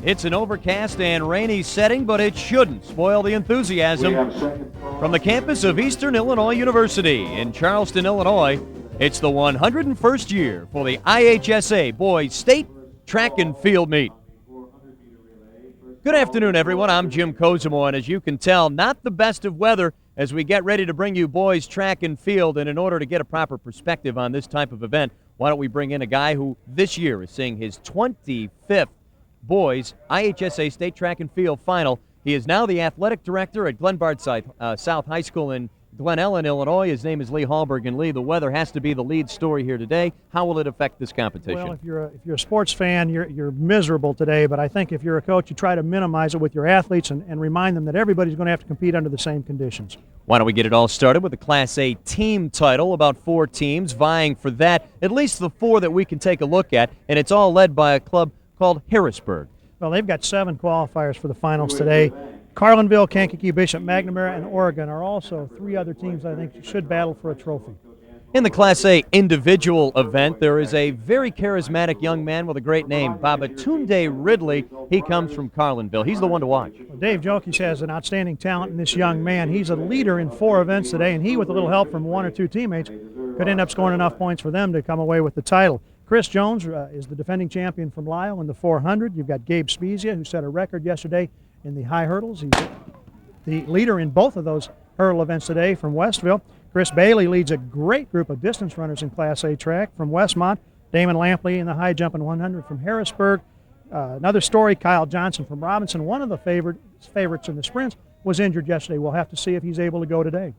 It's an overcast and rainy setting, but it shouldn't spoil the enthusiasm. From the campus of Eastern Illinois University in Charleston, Illinois, it's the 101st year for the IHSA Boys State Track and Field Meet. Good afternoon, everyone. I'm Jim Kozimo, and as you can tell, not the best of weather as we get ready to bring you boys track and field. And in order to get a proper perspective on this type of event, why don't we bring in a guy who this year is seeing his 25th boys IHSA State Track and Field Final. He is now the athletic director at Glenbard South High School in Glen Ellen, Illinois. His name is Lee Hallberg. And Lee, the weather has to be the lead story here today. How will it affect this competition? Well, if you're a sports fan, you're miserable today. But I think if you're a coach, you try to minimize it with your athletes and remind them that everybody's going to have to compete under the same conditions. Why don't we get it all started with the Class A team title? About 4 teams vying for that, at least the 4 that we can take a look at. And it's all led by a club called Harrisburg. Well, they've got 7 qualifiers for the finals today. Carlinville, Kankakee, Bishop, McNamara, and Oregon are also 3 other teams I think should battle for a trophy. In the Class A individual event, there is a very charismatic young man with a great name, Babatunde Ridley. He comes from Carlinville. He's the one to watch. Well, Dave Jokic has an outstanding talent in this young man. He's a leader in 4 events today, and he, with a little help from 1 or 2 teammates, could end up scoring enough points for them to come away with the title. Chris Jones is the defending champion from Lisle in the 400. You've got Gabe Spezia, who set a record yesterday in the high hurdles. He's the leader in both of those hurdle events today from Westville. Chris Bailey leads a great group of distance runners in Class A track from Westmont. Damon Lampley in the high jump and 100 from Harrisburg. Another story, Kyle Johnson from Robinson, one of the favorites in the sprints, was injured yesterday. We'll have to see if he's able to go today.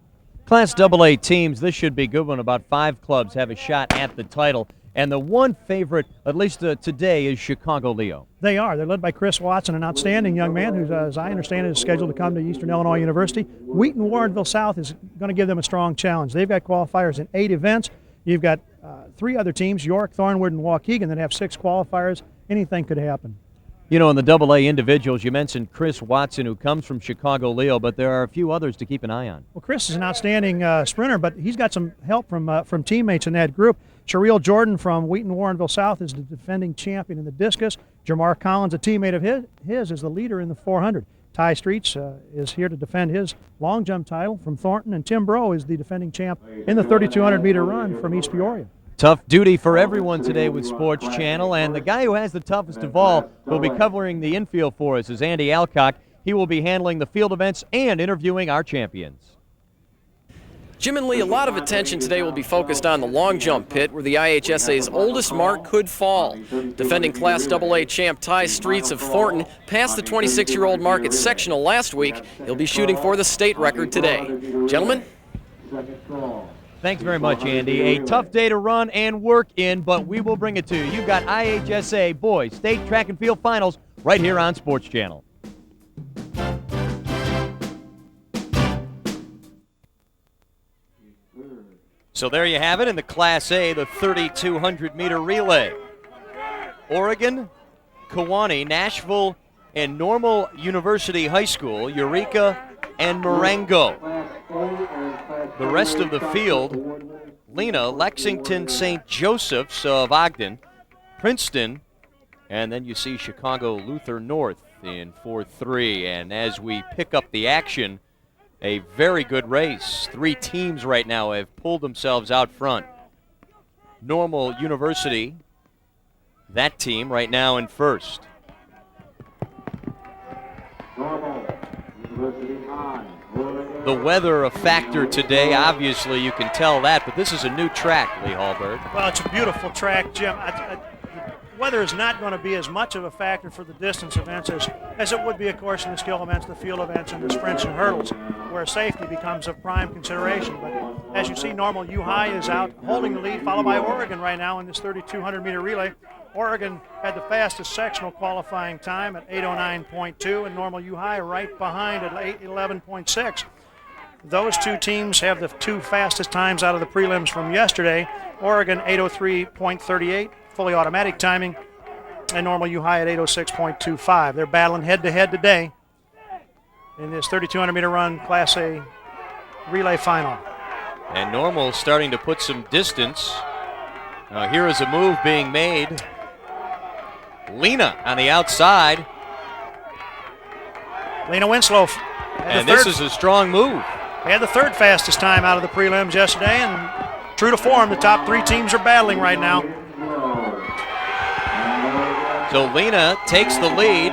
Class AA teams, this should be a good one. About 5 clubs have a shot at the title. And the one favorite, at least today, is Chicago Leo. They are. They're led by Chris Watson, an outstanding young man who, as I understand it, is scheduled to come to Eastern Illinois University. Wheaton Warrenville South is going to give them a strong challenge. They've got qualifiers in 8 events. You've got 3 other teams, York, Thornwood, and Waukegan, that have 6 qualifiers. Anything could happen. You know, in the AA individuals, you mentioned Chris Watson, who comes from Chicago Leo, but there are a few others to keep an eye on. Well, Chris is an outstanding sprinter, but he's got some help from teammates in that group. Sherrill Jordan from Wheaton Warrenville South is the defending champion in the discus. Jamar Collins, a teammate of his, is the leader in the 400. Ty Streets is here to defend his long jump title from Thornton, and Tim Bro is the defending champ in the 3,200-meter run from East Peoria. Tough duty for everyone today with Sports Channel, and the guy who has the toughest of all will be covering the infield for us is Andy Alcock. He will be handling the field events and interviewing our champions. Jim and Lee, a lot of attention today will be focused on the long jump pit where the IHSA's oldest mark could fall. Defending Class AA champ Ty Streets of Thornton passed the 26-year-old mark at sectional last week. He'll be shooting for the state record today. Gentlemen? Thanks very much, Andy. A tough day to run and work in, but we will bring it to you. You've got IHSA Boys State Track and Field Finals right here on Sports Channel. So there you have it in the Class A, the 3,200-meter relay. Oregon, Kewanee, Nashville, and Normal University High School, Eureka, and Marengo. The rest of the field, Lena, Lexington, St. Joseph's of Ogden, Princeton, and then you see Chicago Luther North in 4-3. And as we pick up the action, a very good race. 3 teams right now have pulled themselves out front. Normal University, that team right now in first. The weather a factor today, obviously you can tell that, but this is a new track, Lee Hallberg. Well, it's a beautiful track, Jim. The weather is not going to be as much of a factor for the distance events as it would be, of course, in the skill events, the field events, and the sprints and hurdles, where safety becomes of prime consideration. But as you see, Normal U High is out holding the lead, followed by Oregon right now in this 3,200-meter relay. Oregon had the fastest sectional qualifying time at 8:09.2, and Normal U High right behind at 8:11.6. Those 2 teams have the 2 fastest times out of the prelims from yesterday. Oregon 8:03.38, fully automatic timing, and Normal U High at 8:06.25. They're battling head-to-head today in this 3,200-meter run Class A relay final. And Normal starting to put some distance. Now here is a move being made. Lena on the outside. Lena Winslow. And this is a strong move. They had the third fastest time out of the prelims yesterday, and true to form, the top three teams are battling right now. So Lena takes the lead.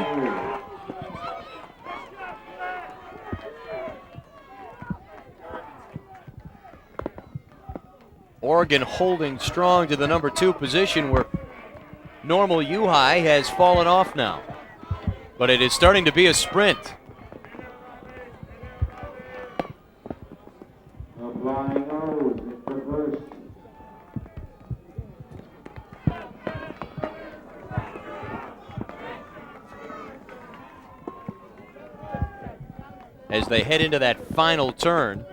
Oregon holding strong to the number 2 position, where Normal U High has fallen off now. But it is starting to be a sprint. As they head into that final turn.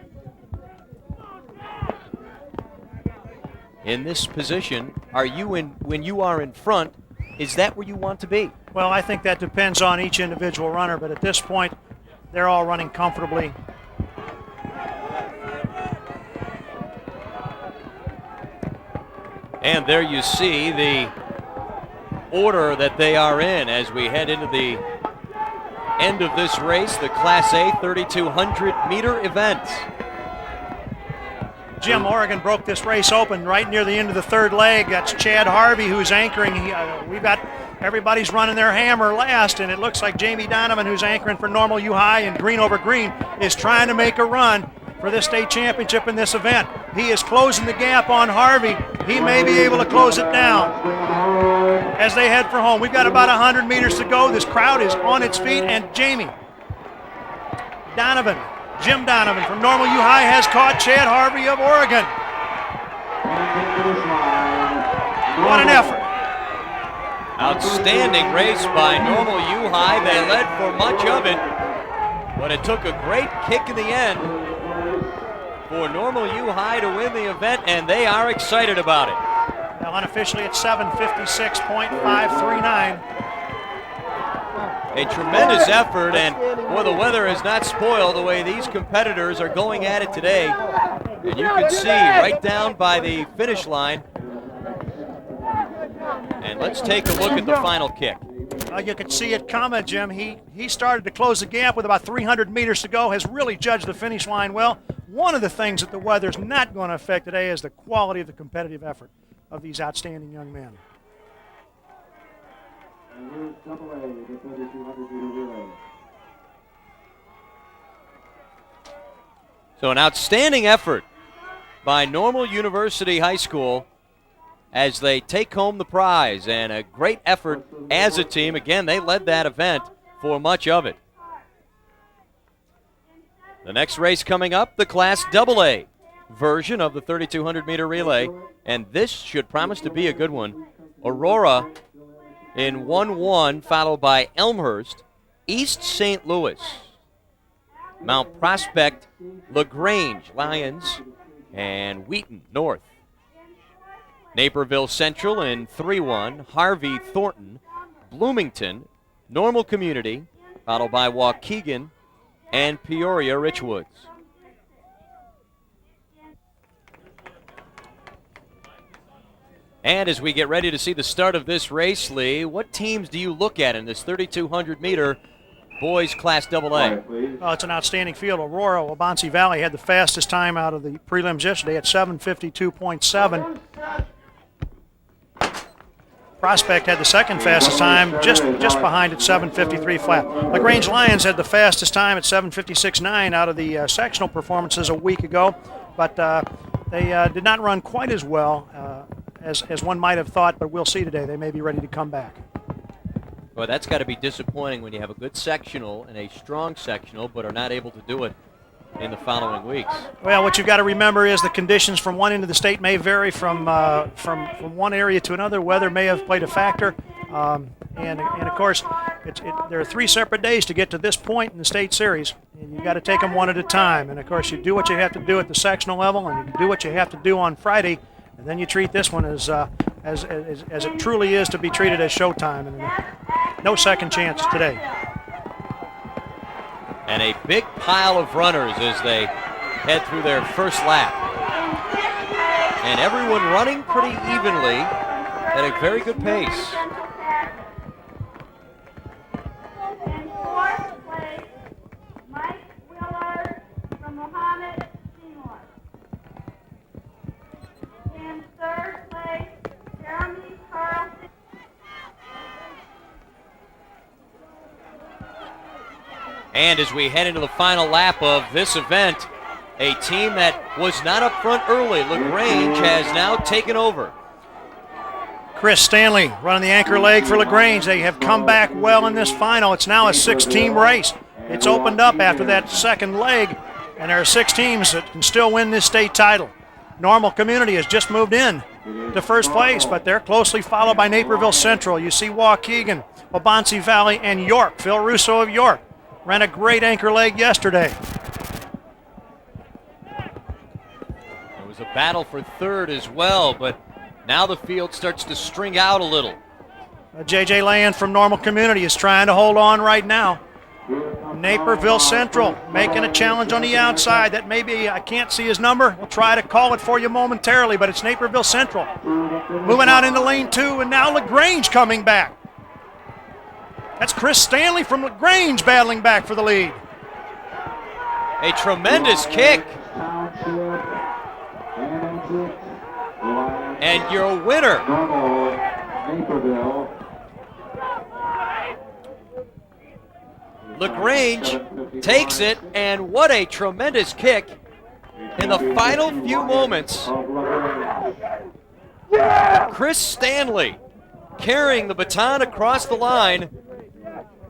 In this position, are you in, when you are in front, is that where you want to be? Well, I think that depends on each individual runner, but at this point, they're all running comfortably. And there you see the order that they are in as we head into the end of this race, the Class A 3,200-meter event. Jim, Oregon broke this race open right near the end of the third leg. That's Chad Harvey who's anchoring. We've got everybody's running their hammer last, and it looks like Jamie Donovan, who's anchoring for Normal U High and Green Over Green, is trying to make a run for this state championship in this event. He is closing the gap on Harvey. He may be able to close it down as they head for home. We've got about 100 meters to go. This crowd is on its feet, and Jamie Donovan, Jim Donovan from Normal U High has caught Chad Harvey of Oregon. What an effort. Outstanding race by Normal U High. They led for much of it, but it took a great kick in the end for Normal U High to win the event, and they are excited about it. Now unofficially it's 7:56.539. A tremendous effort, and boy, the weather has not spoiled the way these competitors are going at it today. And you can see right down by the finish line. And let's take a look at the final kick. You can see it coming, Jim. He started to close the gap with about 300 meters to go, has really judged the finish line well. One of the things that the weather's not going to affect today is the quality of the competitive effort of these outstanding young men. So an outstanding effort by Normal University High School as they take home the prize, and a great effort as a team. Again, they led that event for much of it. The next race coming up, the Class AA version of the 3,200-meter relay, and this should promise to be a good one. Aurora in 1-1, followed by Elmhurst, East St. Louis, Mount Prospect, LaGrange, Lions, and Wheaton North. Naperville Central in 3-1, Harvey Thornton, Bloomington, Normal Community, followed by Waukegan and Peoria Richwoods. And as we get ready to see the start of this race, Lee, what teams do you look at in this 3,200-meter boys Class AA? Well, it's an outstanding field. Aurora, Wabansie Valley had the fastest time out of the prelims yesterday at 7:52.7. Prospect had the second fastest time, just behind at 7:53 flat. LaGrange Lions had the fastest time at 7:56.9 out of the sectional performances a week ago, but they did not run quite as well as one might have thought, but we'll see today. They may be ready to come back. Well, that's got to be disappointing when you have a good sectional and a strong sectional, but are not able to do it in the following weeks. Well, what you've got to remember is the conditions from one end of the state may vary from one area to another. Weather may have played a factor, and of course, there are 3 separate days to get to this point in the state series, and you've got to take them one at a time. And of course, you do what you have to do at the sectional level, and you do what you have to do on Friday, and then you treat this one as it truly is to be treated as showtime, and no second chances today. And a big pile of runners as they head through their first lap. And everyone running pretty evenly at a very good pace. And as we head into the final lap of this event, a team that was not up front early, LaGrange, has now taken over. Chris Stanley running the anchor leg for LaGrange. They have come back well in this final. It's now a 6-team race. It's opened up after that second leg, and there are 6 teams that can still win this state title. Normal Community has just moved in to first place, but they're closely followed by Naperville Central. You see Waukegan, Waubonsee Valley, and York. Phil Russo of York ran a great anchor leg yesterday. There was a battle for third as well, but now the field starts to string out a little. J.J. Land from Normal Community is trying to hold on right now. Naperville Central making a challenge on the outside. That maybe, I can't see his number. We'll try to call it for you momentarily, but it's Naperville Central. Moving out into lane 2, and now LaGrange coming back. That's Chris Stanley from LaGrange battling back for the lead. A tremendous kick. And your winner, LaGrange, takes it, and what a tremendous kick in the final few moments. Chris Stanley carrying the baton across the line,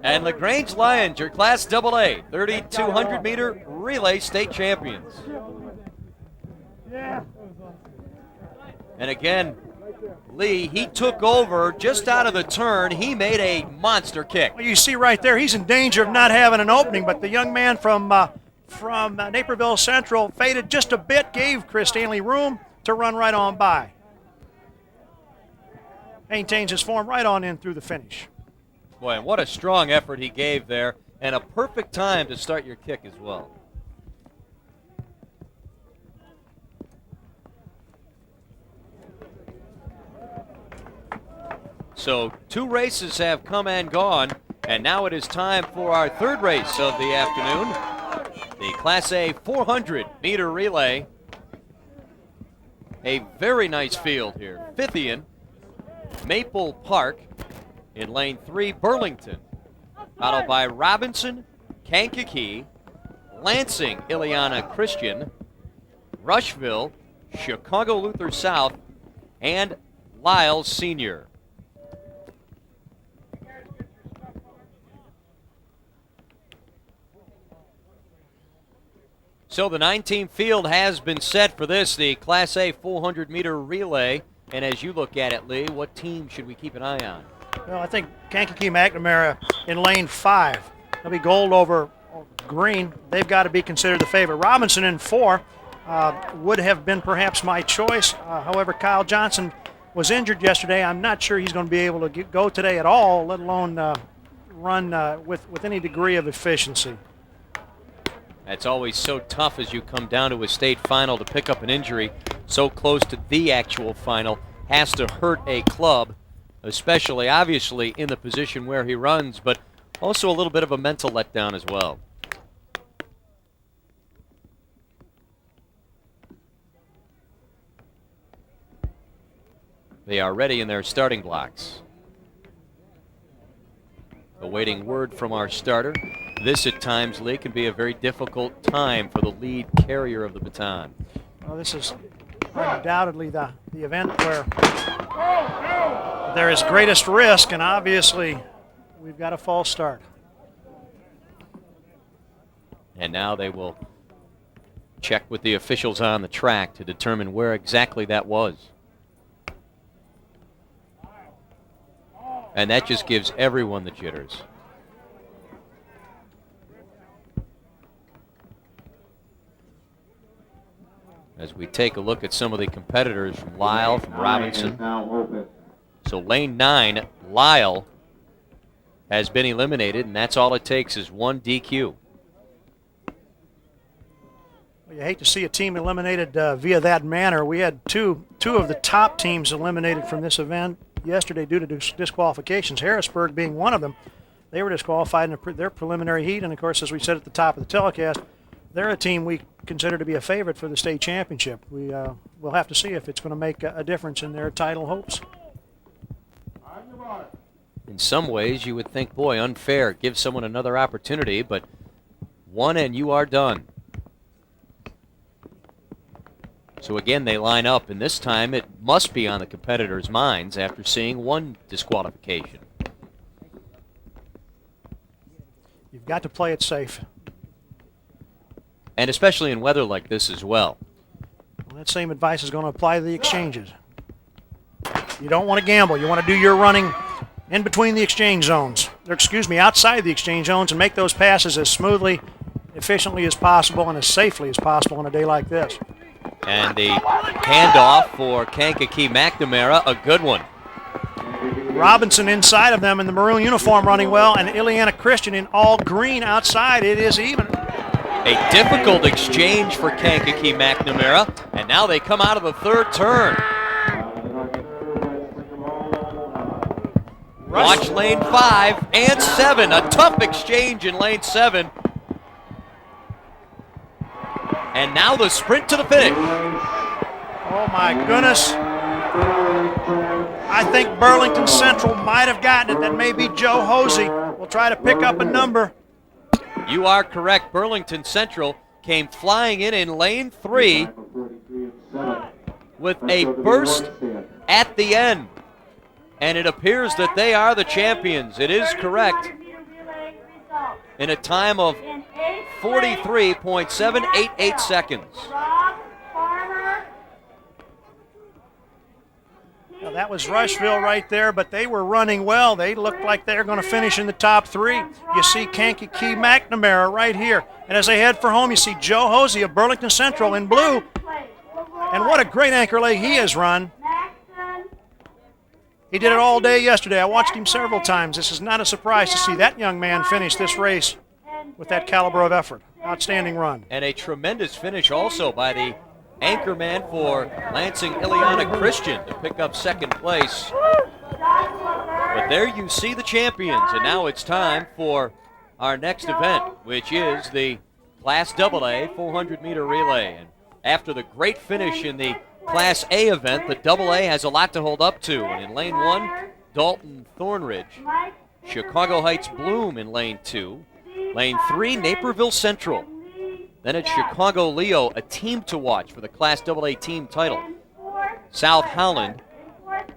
and LaGrange Lions, your Class AA 3,200-meter relay state champions. And again, Lee, he took over just out of the turn. He made a monster kick. Well, you see right there, he's in danger of not having an opening, but the young man from Naperville Central faded just a bit, gave Chris Stanley room to run right on by. Maintains his form right on in through the finish. Boy, and what a strong effort he gave there, and a perfect time to start your kick as well. So 2 races have come and gone, and now it is time for our third race of the afternoon, the Class A 400-meter relay. A very nice field here. Fithian, Maple Park in lane 3, Burlington, followed by Robinson, Kankakee, Lansing, Ileana Christian, Rushville, Chicago Luther South, and Lyles Senior. So the 9-team field has been set for this, the Class A 400-meter relay. And as you look at it, Lee, what team should we keep an eye on? Well, I think Kankakee McNamara in lane 5. They'll be gold over green. They've got to be considered the favorite. Robinson in 4 would have been perhaps my choice. However, Kyle Johnson was injured yesterday. I'm not sure he's going to be able to go today at all, let alone run with any degree of efficiency. It's always so tough as you come down to a state final to pick up an injury so close to the actual final. Has to hurt a club, especially obviously in the position where he runs, but also a little bit of a mental letdown as well. They are ready in their starting blocks. Awaiting word from our starter. This at times, Lee, can be a very difficult time for the lead carrier of the baton. Well, this is undoubtedly the event where there is greatest risk, and obviously we've got a false start. And now they will check with the officials on the track to determine where exactly that was. And that just gives everyone the jitters. As we take a look at some of the competitors from Lyle, from Robinson. So lane 9, Lyle has been eliminated, and that's all it takes is one DQ. Well, you hate to see a team eliminated via that manner. We had two of the top teams eliminated from this event yesterday due to disqualifications, Harrisburg being one of them. They were disqualified in their preliminary heat, and of course, as we said at the top of the telecast, they're a team we consider to be a favorite for the state championship. We'll have to see if it's going to make a difference in their title hopes. In some ways, you would think, boy, unfair, give someone another opportunity, but One and you are done. So again, they line up, and this time it must be on the competitors' minds after seeing one disqualification. You've got to play it safe. And especially in weather like this as well. Well, that same advice is going to apply to the exchanges. You don't want to gamble. You want to do your running in between the exchange zones, or excuse me, outside the exchange zones, and make those passes as smoothly, efficiently as possible, and as safely as possible on a day like this. And the handoff for Kankakee McNamara, a good one. Robinson inside of them in the maroon uniform running well, and Ileana Christian in all green outside. It is even. A difficult exchange for Kankakee McNamara, and now they come out of the third turn. Watch lane 5 and 7. A tough exchange in lane 7. And now the sprint to the finish. Oh my goodness. I think Burlington Central might have gotten it. That may be Joe Hosey. We'll try to pick up a number. You are correct. Burlington Central came flying in lane 3 with a burst at the end. And it appears that they are the champions. It is correct. In a time of 43.788 seconds. Now that was Rushville right there, but they were running well. They looked like they're going to finish in the top 3. You see Kankakee McNamara right here. And as they head for home, you see Joe Hosey of Burlington Central in blue. And what a great anchor leg he has run. He did it all day yesterday. I watched him several times. This is not a surprise to see that young man finish this race with that caliber of effort. Outstanding run. And a tremendous finish also by the anchorman for Lansing, Ileana Christian, to pick up second place. But there you see the champions, and now it's time for our next event, which is the Class AA 400-meter relay. And after the great finish in the Class A event, the AA has a lot to hold up to. And in lane 1, Dalton Thornridge. Chicago Heights Bloom in lane 2. Lane 3, Naperville Central. Then it's Chicago Leo, a team to watch for the Class AA team title. South Holland,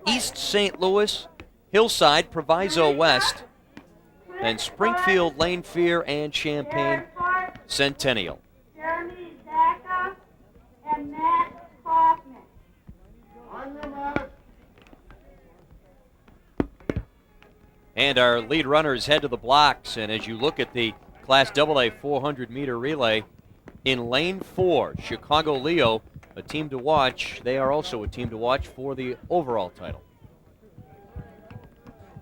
East St. Louis, Hillside, Proviso West. Then Springfield, Lane Fear, and Champaign Centennial. And our lead runners head to the blocks. And as you look at the Class AA 400-meter relay, in lane 4, Chicago Leo, a team to watch. They are also a team to watch for the overall title.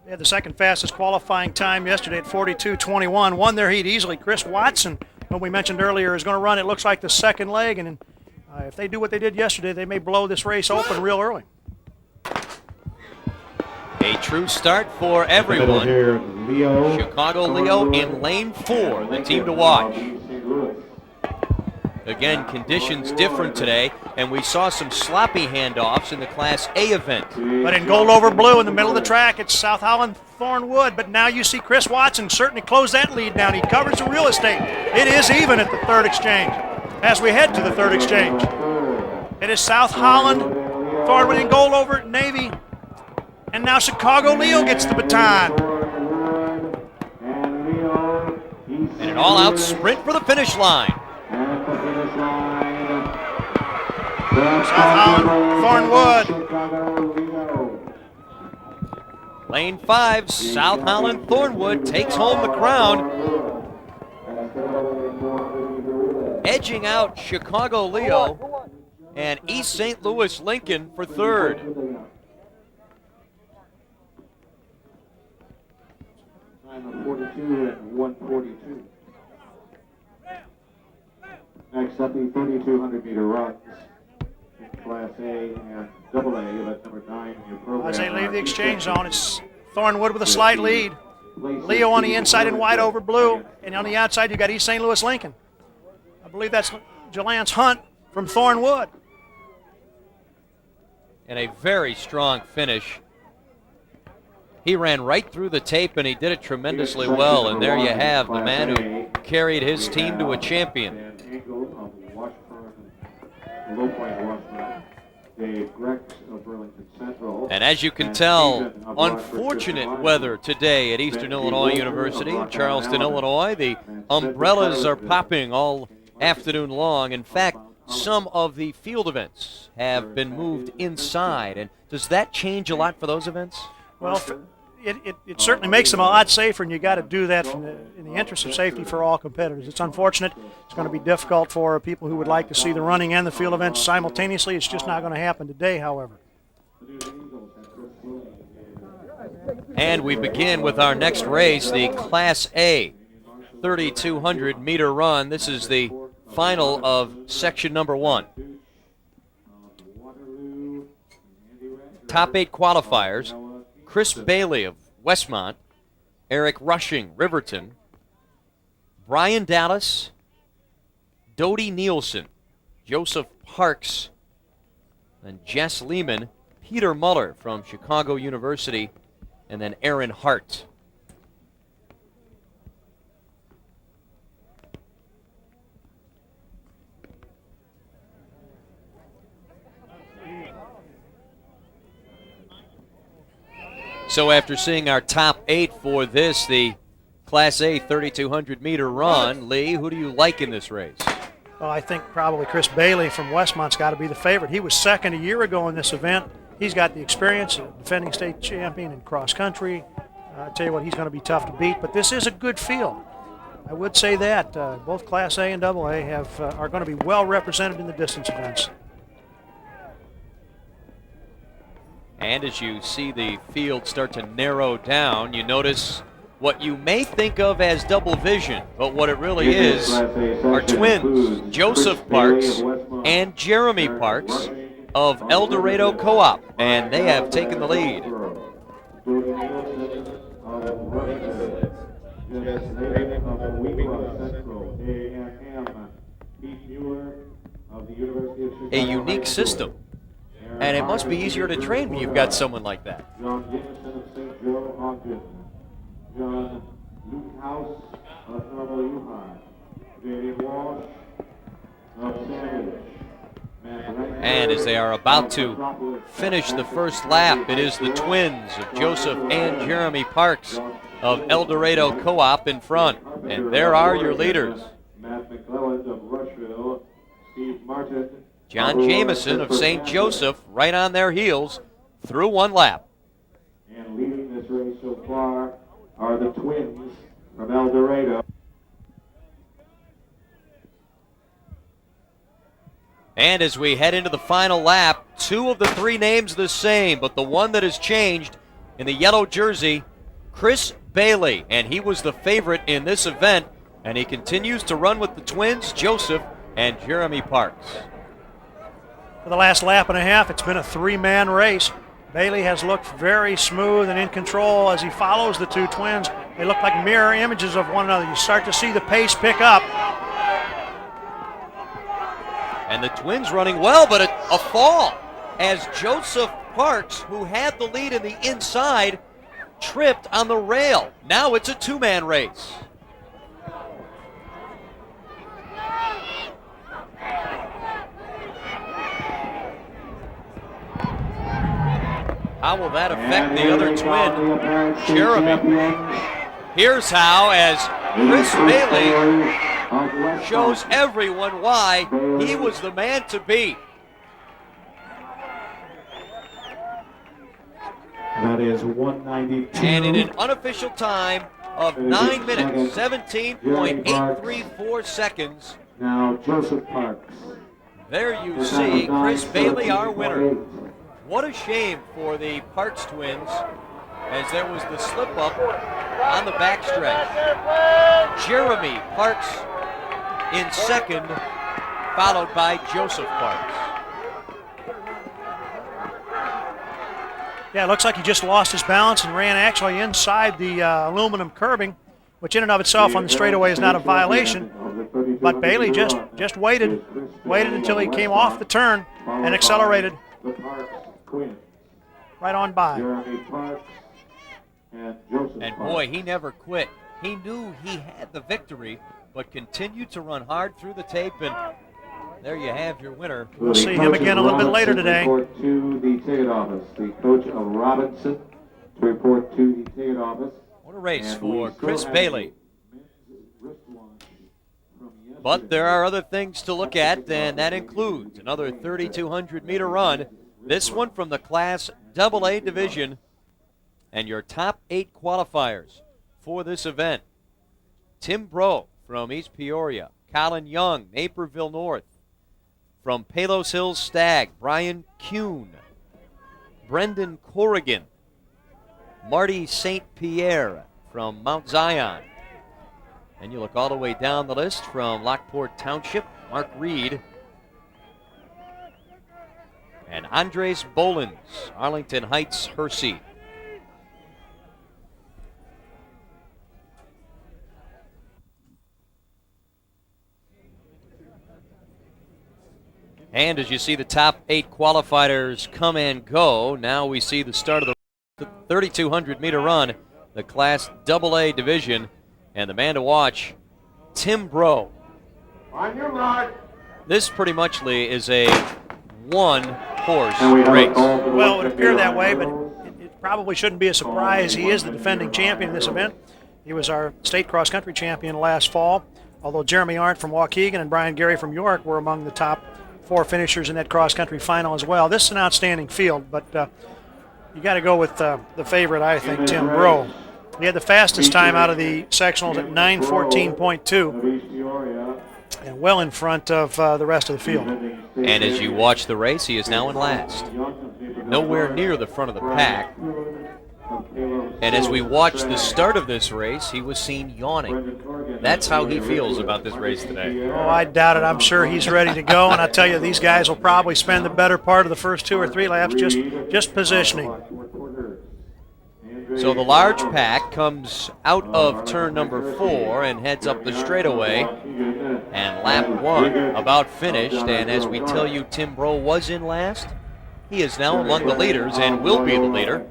They had the second fastest qualifying time yesterday at 42:21. Won their heat easily. Chris Watson, who we mentioned earlier, is going to run, it looks like, the second leg. And if they do what they did yesterday, they may blow this race open real early. A true start for everyone. Chicago Leo in lane 4, the team to watch. Again, conditions different today, and we saw some sloppy handoffs in the Class A event. But in gold over blue in the middle of the track, it's South Holland Thornwood. But now you see Chris Watson certainly close that lead down. He covers the real estate. It is even at the third exchange. As we head to the third exchange, it is South Holland Thornwood in gold over Navy. And now Chicago Leo gets the baton. And an all-out sprint for the finish line. South Holland Thornwood. Lane 5, South Holland Thornwood takes home the crown. Edging out Chicago Leo and East St. Louis Lincoln for third. Time of 42 and 142. Next up, the 3,200-meter runs. Class A and AA, that's number 9 in your program. As they leave the exchange zone, it's Thornwood with a slight lead. Leo on the inside in white over blue, and on the outside you got East St. Louis Lincoln. I believe that's Jelance Hunt from Thornwood. And a very strong finish He ran right through the tape, and he did it tremendously well. And there you have the man who carried his team to a champion. And as you can tell, unfortunate weather today at Eastern Illinois University in Charleston, Illinois. The umbrellas are popping all afternoon long. In fact, some of the field events have been moved inside. And does that change a lot for those events? Well, it certainly makes them a lot safer, and you got to do that in the interest of safety for all competitors. It's unfortunate. It's going to be difficult for people who would like to see the running and the field events simultaneously. It's just not going to happen today, however. And we begin with our next race, the Class A 3,200-meter run. This is the final of section number 1. Top 8 qualifiers: Chris Bailey of Westmont, Eric Rushing, Riverton, Brian Dallas, Dodie Nielsen, Joseph Parks, and Jess Lehman, Peter Muller from Chicago University, and then Aaron Hart. So after seeing our top 8 for this, the Class A 3,200-meter run, Lee, who do you like in this race? Well, I think probably Chris Bailey from Westmont's got to be the favorite. He was second a year ago in this event. He's got the experience, a defending state champion in cross country. I tell you what, he's going to be tough to beat, but this is a good field. I would say that. Both Class A and AA are going to be well represented in the distance events. And as you see the field start to narrow down, you notice what you may think of as double vision, but what it really is are twins, Joseph Parks and Jeremy Parks of El Dorado Co-op, and they have taken the lead. A unique system. And it must be easier to train when you've got someone like that. John Jameson of St. Joe, Ogden. John Luke House of Normal Yukon. J.D. Walsh of Sandwich. And as they are about to finish the first lap, it is the twins of Joseph and Jeremy Parks of El Dorado Co-op in front. And there are your leaders. Matt McClelland of Rushville. Steve Martin. John Jameson of St. Joseph right on their heels through one lap. And leading this race so far are the twins from El Dorado. And as we head into the final lap, 2 of the 3 names the same, but the one that has changed in the yellow jersey, Chris Bailey, and he was the favorite in this event, and he continues to run with the twins, Joseph and Jeremy Parks. For the last lap and a half, it's been a 3-man race. Bailey has looked very smooth and in control as he follows the 2 twins. They look like mirror images of one another. You start to see the pace pick up. And the twins running well, but a fall as Joseph Parks, who had the lead in the inside, tripped on the rail. Now it's a 2-man race. How will that affect the other twin, Jeremy? Here's how, as Chris Bailey shows everyone why he was the man to beat. That is 192. And in an unofficial time of 9 minutes, 17.834 seconds. Now Joseph Parks. There you see Chris Bailey, our winner. What a shame for the Parks twins, as there was the slip-up on the backstretch. Jeremy Parks in second, followed by Joseph Parks. Yeah, it looks like he just lost his balance and ran actually inside the aluminum curbing, which in and of itself on the straightaway is not a violation. But Bailey just waited until he came off the turn and accelerated right on by. Jeremy Parks and Joseph And Parks. boy, he never quit. He knew he had the victory, but continued to run hard through the tape, and there you have your winner. We'll see him again a little bit later today. Report to the ticket office. The coach of Robinson to report to the ticket office. What a race And we for still Chris have Bailey. men's wristwatch from yesterday. But there are other things to look at, and that includes another 3,200-meter run. This one from the Class AA division, and your top 8 qualifiers for this event. Tim Bro from East Peoria, Colin Young, Naperville North. From Palos Hills Stag, Brian Kuhn, Brendan Corrigan, Marty St. Pierre from Mount Zion. And you look all the way down the list from Lockport Township, Mark Reed. And Andres Bolins, Arlington Heights, Hersey. And as you see the top 8 qualifiers come and go, now we see the start of the 3,200-meter run, the Class AA division. And the man to watch, Tim Bro. On your mark. This pretty much, Lee, is a one-horse And we have a race. call for the Well, it would Western appear that way, Carolina but Royals. it probably shouldn't be a surprise. He is the defending champion in this event. He was our state cross-country champion last fall, although Jeremy Arndt from Waukegan and Brian Gary from York were among the top 4 finishers in that cross-country final as well. This is an outstanding field, but you got to go with the favorite, I think, Tim Bro. He had the fastest time out of the sectionals at 9:14.2, Of East Peoria. and well in front of the rest of the field. And as you watch the race, he is now in last. Nowhere near the front of the pack. And as we watch the start of this race, he was seen yawning. That's how he feels about this race today. Oh, I doubt it. I'm sure he's ready to go, and I tell you, these guys will probably spend the better part of the first 2 or 3 laps just positioning. So the large pack comes out of turn number 4 and heads up the straightaway. And lap 1 about finished. And as we tell you, Tim Bro was in last. He is now among the leaders and will be the leader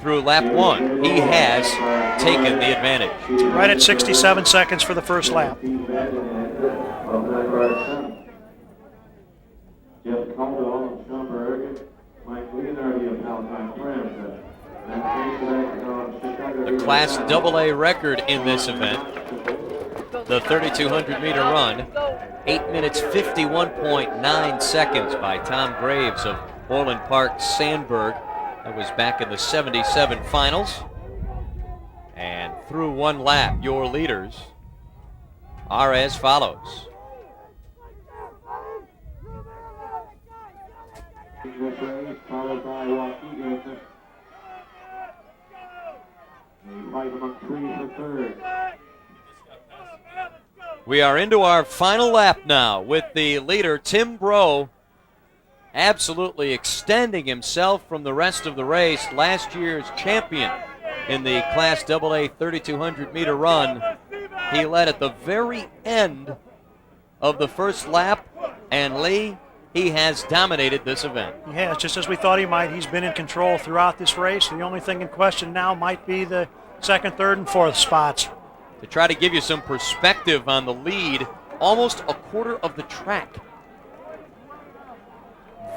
through lap 1. He has taken the advantage. Right at 67 seconds for the first lap. Jeff Caldwell of Schaumburg, Mike Leonardi of Palatine Friends. The Class AA record in this event, the 3,200-meter run, 8 minutes 51.9 seconds by Tom Graves of Orland Park, Sandburg. That was back in the 77 finals. And through 1 lap, your leaders are as follows. Followed by Waukegan. Fight among 3 for third. We are into our final lap now with the leader, Tim Bro, absolutely extending himself from the rest of the race. Last year's champion in the Class AA 3,200-meter run. He led at the very end of the first lap, and Lee, he has dominated this event. He has, just as we thought he might. He's been in control throughout this race. The only thing in question now might be the 2nd, 3rd, and 4th spots. To try to give you some perspective on the lead, almost a quarter of the track.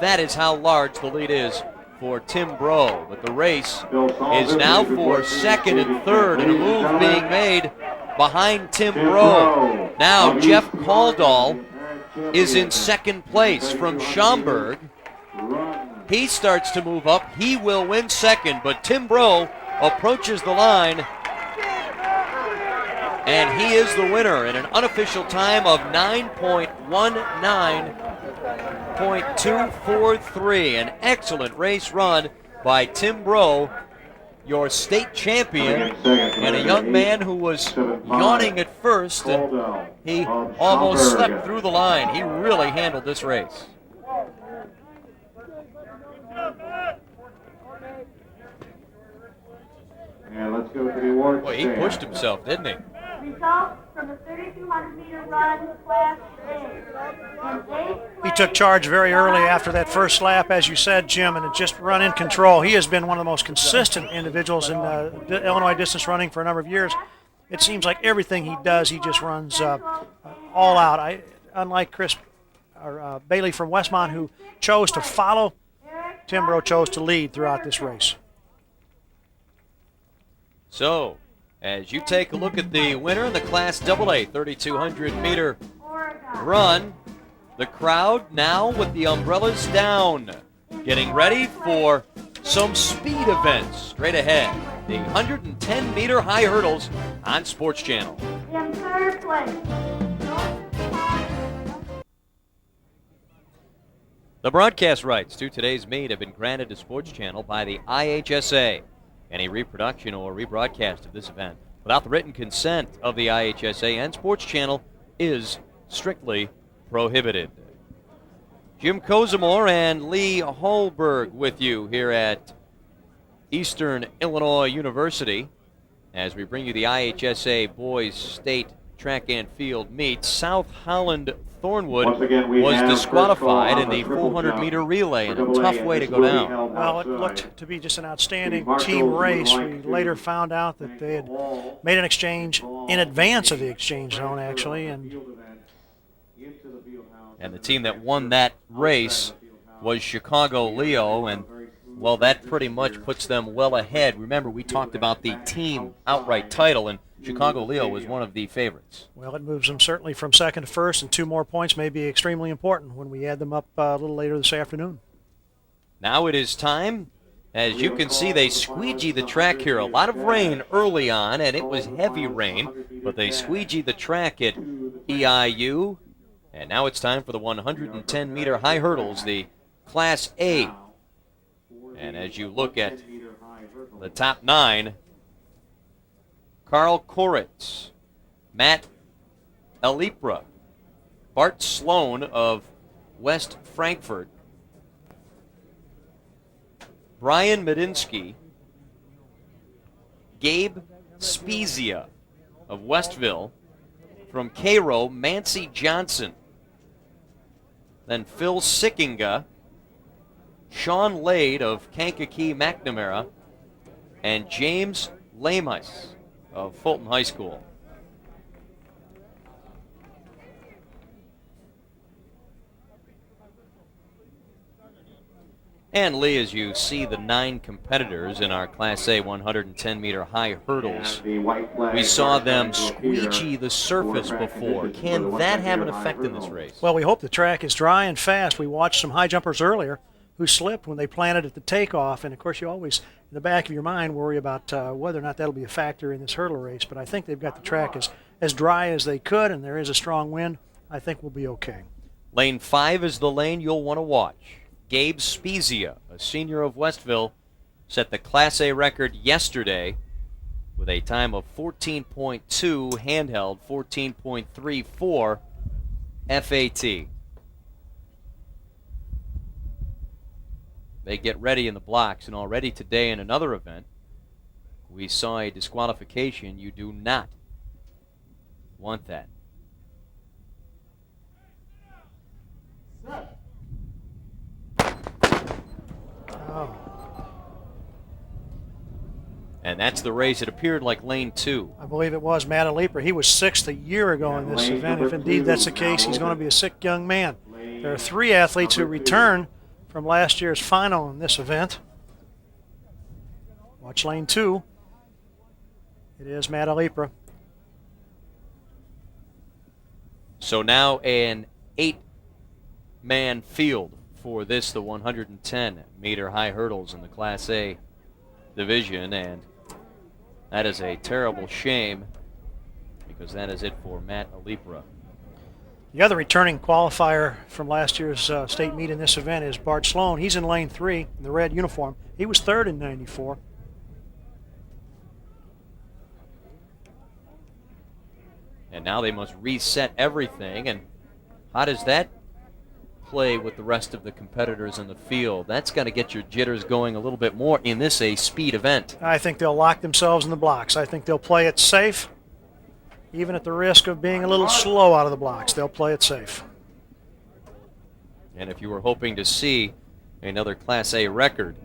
That is how large the lead is for Tim Bro. But the race is now for 2nd and 3rd, and a move being made behind Tim Bro. Now Jeff Caldwell is in 2nd place from Schaumburg. He starts to move up. He will win 2nd, but Tim Bro approaches the line, and he is the winner in an unofficial time of 9.19.243. An excellent race run by Tim Bro, your state champion, and a young man who was yawning at first, and he almost slept through the line. He really handled this race. And let's go to the awards. Boy, he pushed himself, didn't he? Results from from the 3,200-meter run, Class A. He took charge very early after that first lap, as you said, Jim, and had just run in control. He has been one of the most consistent individuals in Illinois distance running for a number of years. It seems like everything he does, he just runs all out. Unlike Bailey from Westmont, who chose to follow, Timbro chose to lead throughout this race. So, as you take a look at the winner in the Class AA 3,200-meter run, the crowd now with the umbrellas down, getting ready for some speed events straight ahead. The 110-meter high hurdles on Sports Channel. In third place. The broadcast rights to today's meet have been granted to Sports Channel by the IHSA. Any reproduction or rebroadcast of this event without the written consent of the IHSA and Sports Channel is strictly prohibited. Jim Kozimor and Lee Holberg with you here at Eastern Illinois University as we bring you the IHSA Boys State Track and Field meet. South Holland Thornwood was disqualified in the 400-meter relay in a tough way to go down. Well, it looked to be just an outstanding team race. We later found out that they had made an exchange in advance of the exchange zone, actually. And the team that won that race was Chicago Leo, and, well, that pretty much puts them well ahead. Remember, we talked about the team outright title, and Chicago Leo was one of the favorites. Well, it moves them certainly from second to first, and 2 more points may be extremely important when we add them up a little later this afternoon. Now it is time. As you can see, they squeegee the track here. A lot of rain early on, and it was heavy rain, but they squeegee the track at EIU. And now it's time for the 110-meter high hurdles, the Class A. And as you look at the top 9, Carl Koritz, Matt Alipra, Bart Sloan of West Frankfort, Brian Medinsky, Gabe Spezia of Westville, from Cairo, Mancy Johnson, then Phil Sickinga, Sean Lade of Kankakee McNamara, and James Lamis of Fulton High School. And Lee, as you see the 9 competitors in our Class A 110-meter high hurdles, we saw them squeegee the surface before. Can that have an effect in this race? Well, we hope the track is dry and fast. We watched some high jumpers earlier who slipped when they planted at the takeoff, and of course you always, in the back of your mind, worry about whether or not that'll be a factor in this hurdle race, but I think they've got the track as dry as they could, and there is a strong wind. I think we'll be okay. Lane 5 is the lane you'll want to watch. Gabe Spezia, a senior of Westville, set the Class A record yesterday with a time of 14.2 handheld, 14.34 FAT. They get ready in the blocks, and already today in another event, we saw a disqualification. You do not want that. Oh. And that's the race. It appeared like lane 2. I believe it was Matt Alipra. He was 6th a year ago in this event. If indeed that's the case, he's going to be a sick young man. There are 3 athletes who return from last year's final in this event. Watch lane 2. It is Matt Alipra. So now an 8-man field for this, the 110-meter high hurdles in the Class A division, and that is a terrible shame because that is it for Matt Alipra. The other returning qualifier from last year's state meet in this event is Bart Sloan. He's in lane 3 in the red uniform. He was 3rd in 94. And now they must reset everything, and how does that play with the rest of the competitors in the field? That's got to get your jitters going a little bit more in this a speed event. I think they'll lock themselves in the blocks. I think they'll play it safe. even at the risk of being a little slow out of the blocks. They'll play it safe. And if you were hoping to see another Class A record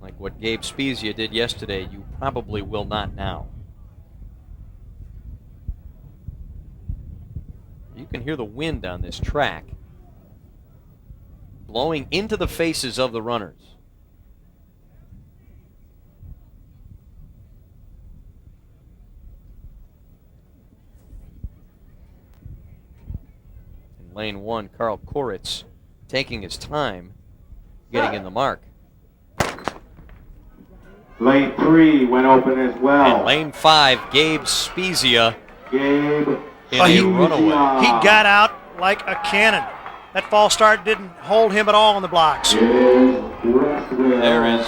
like what Gabe Spezia did yesterday, you probably will not now. You can hear the wind on this track blowing into the faces of the runners. In lane 1, Carl Koritz taking his time getting in the mark. Lane 3 went open as well. And lane 5, Gabe Spezia Gabe in a runaway. He got out like a cannon. That false start didn't hold him at all in the blocks. There is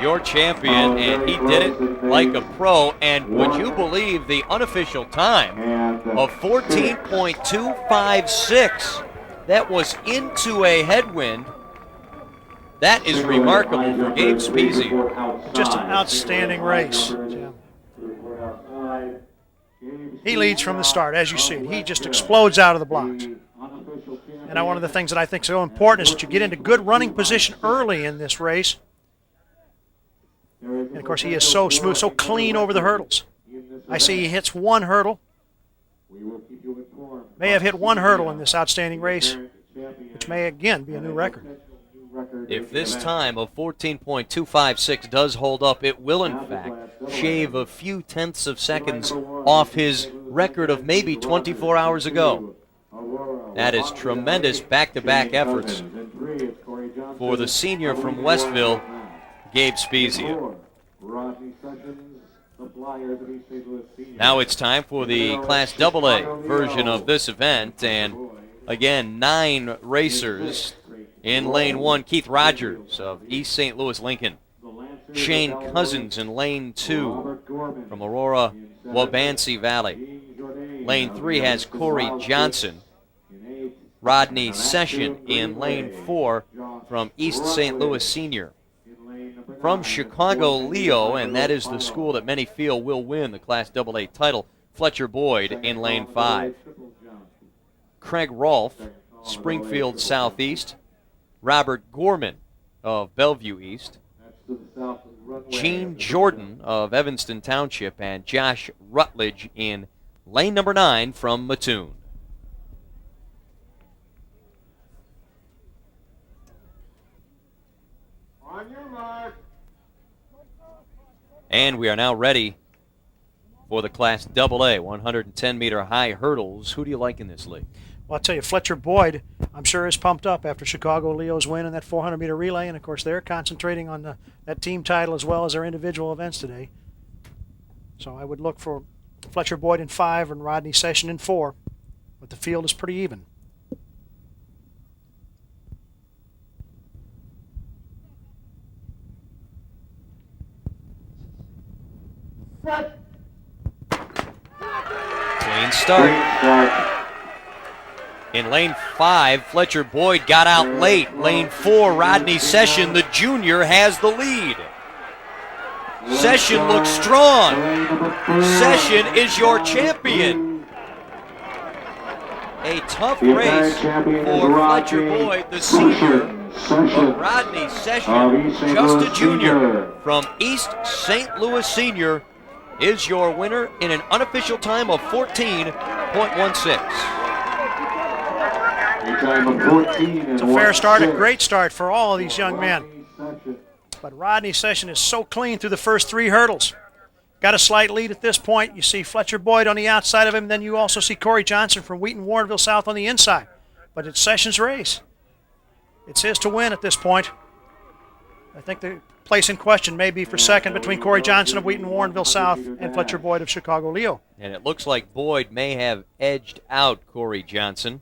your champion, and he did it like a pro. And would you believe the unofficial time of 14.256? That was into a headwind. That is remarkable for Gabe Spezia. Just an outstanding race, Jim. He leads from the start, as you see. He just explodes out of the blocks. And one of the things that I think is so important is that you get into good running position early in this race. And, of course, he is so smooth, so clean over the hurdles. I see he hits one hurdle. May have hit one hurdle in this outstanding race, which may, again, be a new record. If this time of 14.256 does hold up, it will, in fact, shave a few tenths of seconds off his record of maybe 24 hours ago. That is tremendous back-to-back efforts for the senior from Westville, Gabe Spezia. Now it's time for the Class AA version of this event, and again, 9 racers. In lane 1, Keith Rogers of East St. Louis Lincoln. Shane Cousins in lane 2 from Aurora, Wabansie Valley. Lane 3 has Corey Johnson. Rodney Session in lane 4 from East St. Louis Senior. From Chicago Leo, and that is the school that many feel will win the Class AA title, Fletcher Boyd in lane 5. Craig Rolfe, Springfield Southeast. Robert Gorman of Bellevue East, Gene Jordan of Evanston Township, and Josh Rutledge in lane number 9 from Mattoon. On your mark. And we are now ready for the Class AA 110-meter high hurdles. Who do you like in this league? Well, I'll tell you, Fletcher Boyd, I'm sure, is pumped up after Chicago Leo's win in that 400-meter relay. And, of course, they're concentrating on that team title as well as their individual events today. So I would look for Fletcher Boyd in 5 and Rodney Session in 4. But the field is pretty even. Clean start. In lane 5, Fletcher Boyd got out late. Lane 4, Rodney Session, the junior, has the lead. Session looks strong. Session is your champion. A tough race for Fletcher Boyd, the senior, but Rodney Session, just a junior, from East St. Louis Senior, is your winner in an unofficial time of 14.16. It's a fair start, a great start for all of these young men. But Rodney Session is so clean through the first 3 hurdles. Got a slight lead at this point. You see Fletcher Boyd on the outside of him. Then you also see Corey Johnson from Wheaton Warrenville South on the inside. But it's Session's race. It's his to win at this point. I think the place in question may be for second between Corey Johnson of Wheaton Warrenville South and Fletcher Boyd of Chicago Leo. And it looks like Boyd may have edged out Corey Johnson.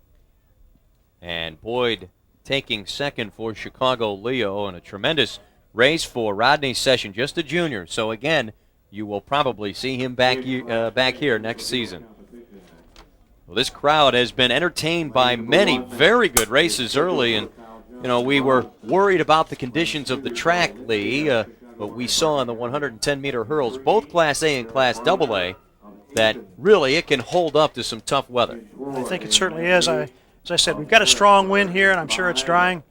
And Boyd taking second for Chicago Leo in a tremendous race for Rodney Session, just a junior. So again, you will probably see him back here next season. Well, this crowd has been entertained by many very good races early, and we were worried about the conditions of the track, Lee, but we saw in the 110-meter hurls, both Class A and Class AA, that really it can hold up to some tough weather. I think it certainly is. As I said, we've got a strong wind here, and I'm sure it's drying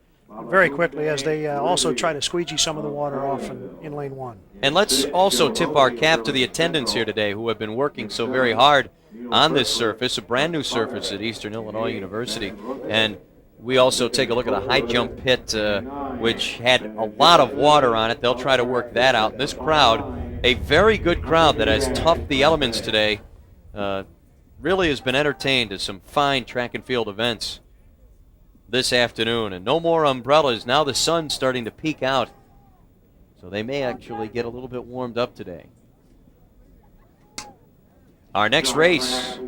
very quickly as they also try to squeegee some of the water off in lane 1. And let's also tip our cap to the attendants here today who have been working so very hard on this surface, a brand new surface at Eastern Illinois University. And we also take a look at a high jump pit, which had a lot of water on it. They'll try to work that out. And this crowd, a very good crowd that has toughed the elements today, really has been entertained at some fine track and field events this afternoon. And no more umbrellas. Now the sun's starting to peek out, so they may actually get a little bit warmed up today. Our next race,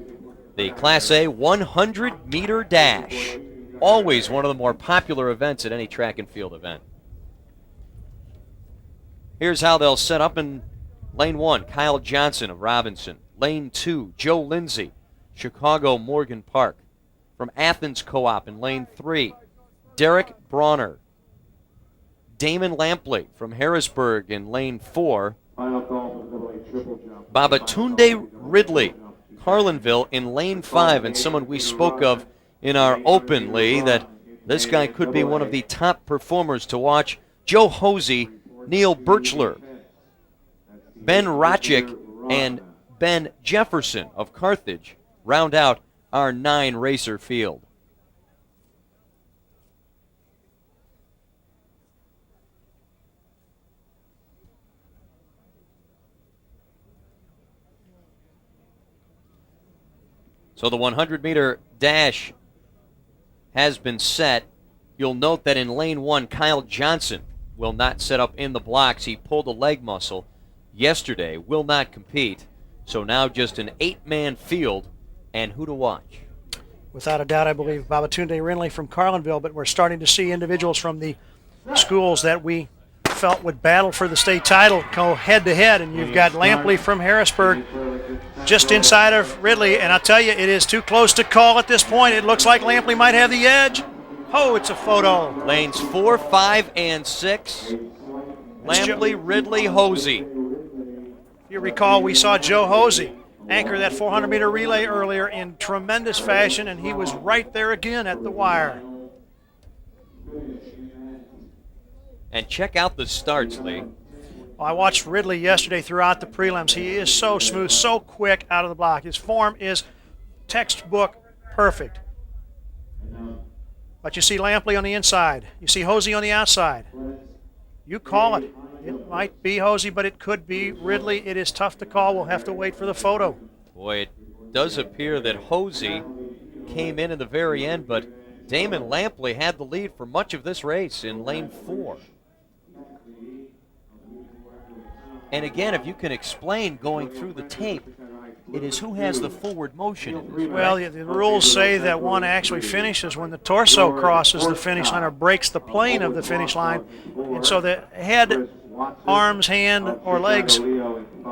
the Class A 100-meter dash. Always one of the more popular events at any track and field event. Here's how they'll set up in lane 1, Kyle Johnson of Robinson. Lane 2, Joe Lindsay, Chicago Morgan Park. From Athens Co-op in lane 3, Derek Bronner. Damon Lampley from Harrisburg in lane 4. Babatunde Ridley, Carlinville in lane 5, and someone we spoke of in our open, Lee, that this guy could be one of the top performers to watch. Joe Hosey, Neil Birchler, Ben Rochick, and Ben Jefferson of Carthage round out our 9-racer field. So the 100-meter dash has been set. You'll note that in lane 1, Kyle Johnson will not set up in the blocks. He pulled a leg muscle yesterday, will not compete. So now just an 8-man field, and who to watch? Without a doubt, I believe Babatunde Rinley from Carlinville, but we're starting to see individuals from the schools that we felt would battle for the state title go head-to-head, and you've got Lampley from Harrisburg just inside of Ridley, and I'll tell you, it is too close to call at this point. It looks like Lampley might have the edge. Oh, it's a photo. Lanes 4, 5, and 6. Lampley, Ridley, Hosey. If you recall, we saw Joe Hosey anchor that 400-meter relay earlier in tremendous fashion, and he was right there again at the wire. And check out the starts, Lee. Well, I watched Ridley yesterday throughout the prelims. He is so smooth, so quick out of the block. His form is textbook perfect. But you see Lampley on the inside. You see Hosey on the outside. You call it. It might be Hosey, but it could be Ridley. It is tough to call. We'll have to wait for the photo. Boy, it does appear that Hosey came in the very end, but Damon Lampley had the lead for much of this race in lane 4. And again, if you can explain going through the tape, it is who has the forward motion. Well, the rules say that one actually finishes when the torso crosses the finish line or breaks the plane of the finish line. And so the head, arms, hand, or legs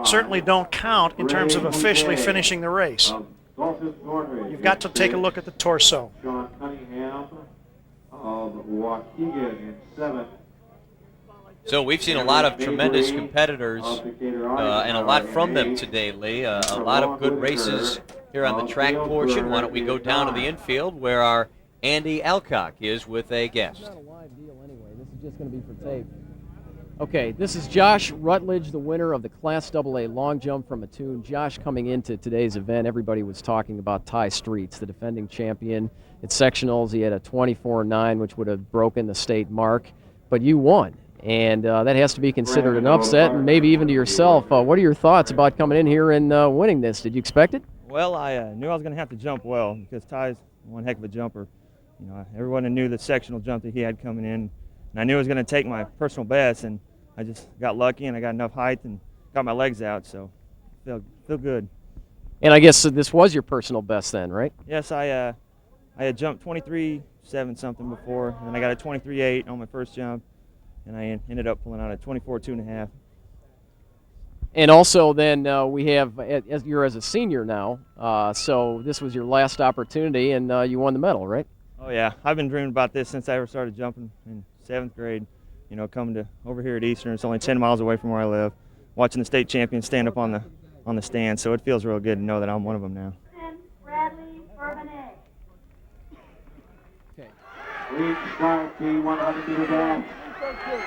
certainly don't count in terms of officially finishing the race. You've got to take a look at the torso. Sean Cunningham of Waukegan in 7th. So we've seen a lot of tremendous competitors and a lot from them today, Lee. A lot of good races here on the track portion. Why don't we go down to the infield where our Andy Alcock is with a guest. It's not a live deal anyway. This is just going to be for tape. Okay, this is Josh Rutledge, the winner of the Class AA long jump from Mattoon. Josh, coming into today's event, everybody was talking about Ty Streets, the defending champion. At sectionals, he had a 24.9, which would have broken the state mark, but you won. And that has to be considered an upset, and maybe even to yourself. What are your thoughts about coming in here and winning this? Did you expect it? Well, I knew I was going to have to jump well because Ty's one heck of a jumper. You know, everyone knew the sectional jump that he had coming in, and I knew I was going to take my personal best, and I just got lucky and I got enough height and got my legs out, so feel good. And I guess this was your personal best then, right? Yes, I had jumped 23.7 something before, and I got a 23.8 on my first jump. And I ended up pulling out a 24.2.5. And also then we have, you're as a senior now, so this was your last opportunity, and you won the medal, right? Oh yeah, I've been dreaming about this since I ever started jumping in 7th grade. You know, coming to over here at Eastern, it's only 10 miles away from where I live, watching the state champions stand up on on the stand, so it feels real good to know that I'm one of them now. Bradley Bourbonnais. Lead start, the 100-meter dash.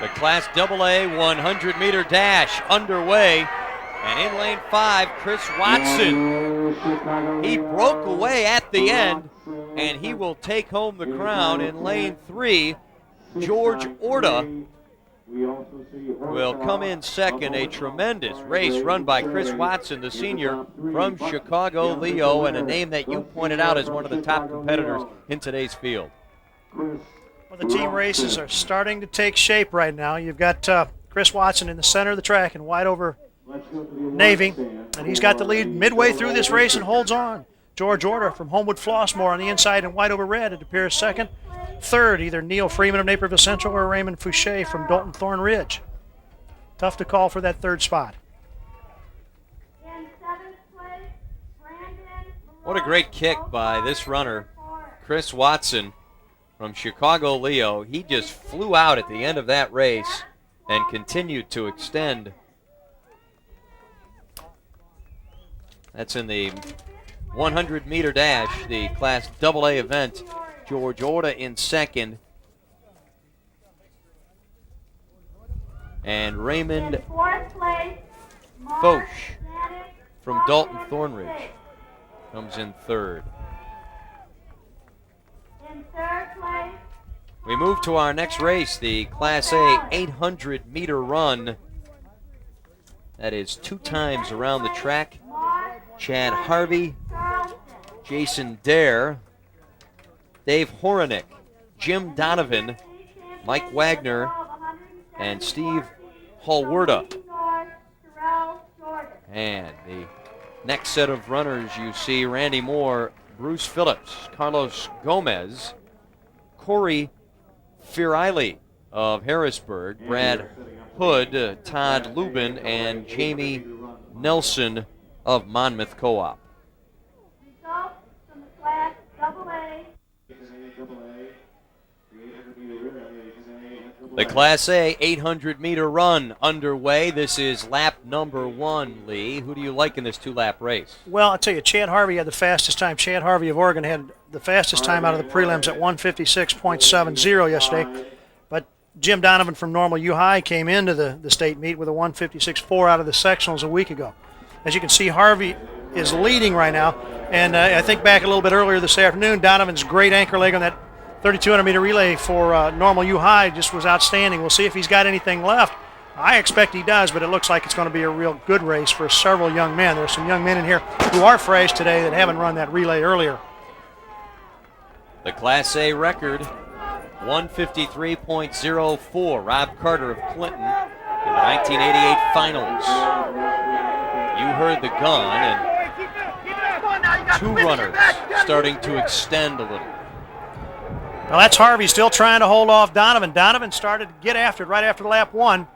The Class AA 100-meter dash underway. And in lane 5, Chris Watson. He broke away at the end, and he will take home the crown. In lane 3, George Orta will come in second. A tremendous race run by Chris Watson, the senior from Chicago, Leo, and a name that you pointed out as one of the top competitors in today's field. Well, the team races are starting to take shape right now. You've got Chris Watson in the center of the track in white over navy, and he's got the lead midway through this race and holds on. George Orta from Homewood Flossmoor on the inside in white over red. It appears second. Third, either Neil Freeman of Naperville Central or Raymond Fouché from Dalton Thorn Ridge. Tough to call for that third spot. In 7th place, Brandon. What a great kick by this runner, Chris Watson from Chicago, Leo. He just flew out at the end of that race and continued to extend. That's in the 100-meter dash, the Class AA event. George Orta in second. And Raymond In 4th place, Foch Mark from Dalton Thornridge comes in third. In 3rd place, We move to our next race, the Class A 800-meter run. That is 2 times around the track. Chad Harvey, Charleston. Jason Dare, Dave Horonick, Jim Donovan, Mike Wagner, and Steve Hallwerda. And the next set of runners you see, Randy Moore, Bruce Phillips, Carlos Gomez, Corey Fireili of Harrisburg, Brad Hood, Todd Lubin, and Jamie Nelson of Monmouth Co-op. Results from the Class AA. The Class A 800-meter run underway. This is lap number 1, Lee. Who do you like in this 2-lap race? Well, I'll tell you, Chad Harvey had the fastest time. Chad Harvey of Oregon had the fastest time out of the prelims at 1:56.70 yesterday. But Jim Donovan from Normal U High came into the state meet with a 1:56.4 out of the sectionals a week ago. As you can see, Harvey is leading right now. And I think back a little bit earlier this afternoon, Donovan's great anchor leg on that 3,200-meter relay for Normal U High just was outstanding. We'll see if he's got anything left. I expect he does, but it looks like it's going to be a real good race for several young men. There's some young men in here who are fresh today that haven't run that relay earlier. The Class A record, 153.04. Rob Carter of Clinton in the 1988 finals. You heard the gun, and 2 runners starting to extend a little. Now that's Harvey still trying to hold off Donovan. Donovan started to get after it right after lap 1.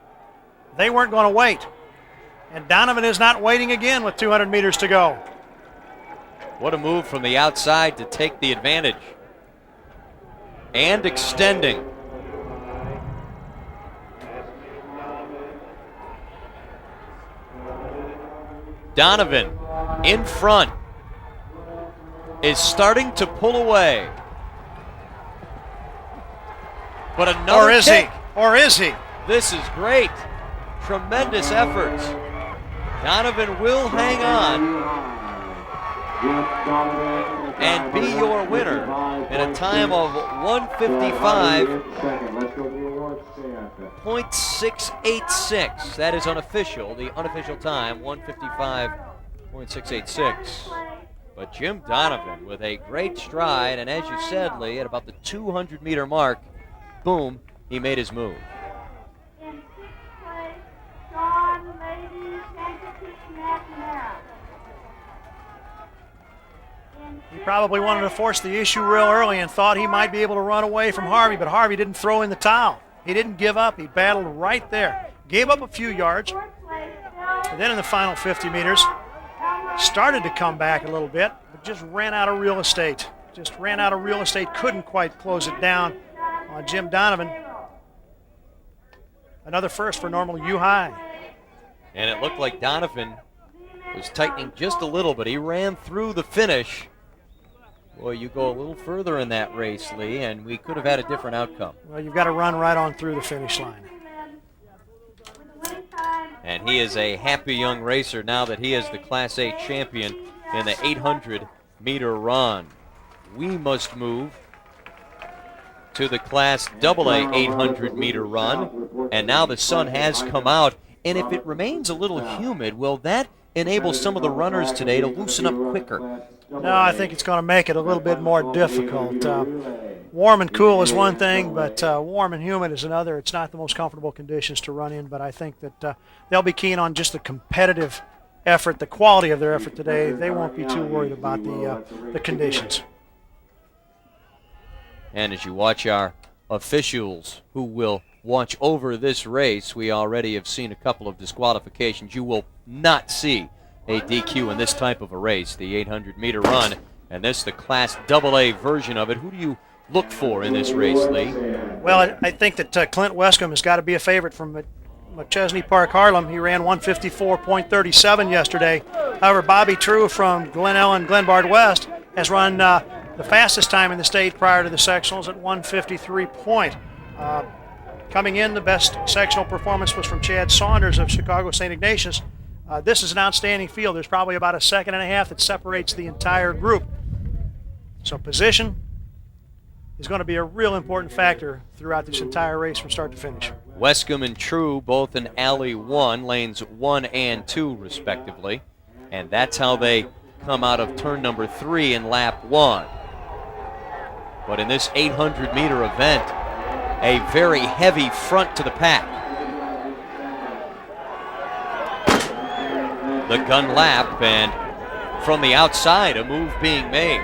They weren't going to wait. And Donovan is not waiting again with 200 meters to go. What a move from the outside to take the advantage. And extending. Donovan in front is starting to pull away. But another kick. Or is he? This is great. Tremendous efforts. Donovan will hang on and be your winner in a time of 155.686. That is unofficial. The unofficial time, 155.686. But Jim Donovan with a great stride, and as you said, Lee, at about the 200-meter mark, boom, he made his move. In 6th place, Sean Lady Kankakee McNamara. He probably wanted to force the issue real early and thought he might be able to run away from Harvey, but Harvey didn't throw in the towel. He didn't give up. He battled right there. Gave up a few yards, and then in the final 50 meters, started to come back a little bit, but just ran out of real estate. Couldn't quite close it down on Jim Donovan. Another first for Normal U High. And it looked like Donovan was tightening just a little, but he ran through the finish. Boy, you go a little further in that race, Lee, and we could have had a different outcome. Well, you've got to run right on through the finish line. And he is a happy young racer now that he is the Class A champion in the 800-meter run. We must move to the Class AA 800-meter run, and now the sun has come out, and if it remains a little humid, will that enable some of the runners today to loosen up quicker? No, I think it's going to make it a little bit more difficult. Warm and cool is one thing, but warm and humid is another. It's not the most comfortable conditions to run in, but I think that they'll be keen on just the competitive effort, the quality of their effort today. They won't be too worried about the conditions. And as you watch our officials who will watch over this race, we already have seen a couple of disqualifications. You will not see a DQ in this type of a race, the 800-meter run, and this the Class AA version of it. Who do you look for in this race, Lee? Well, I think that Clint Wescombe has got to be a favorite from McChesney Park, Harlem. He ran 154.37 yesterday. However, Bobby True from Glen Ellen, Glenbard West has run the fastest time in the state prior to the sectionals at 153 point. Coming in, the best sectional performance was from Chad Saunders of Chicago St. Ignatius. This is an outstanding field. There's probably about a second and a half that separates the entire group. So position is going to be a real important factor throughout this entire race from start to finish. Wescombe and True both in Alley 1, lanes 1 and 2 respectively. And that's how they come out of turn number 3 in lap 1. But in this 800-meter event, a very heavy front to the pack. The gun lap, and from the outside, a move being made.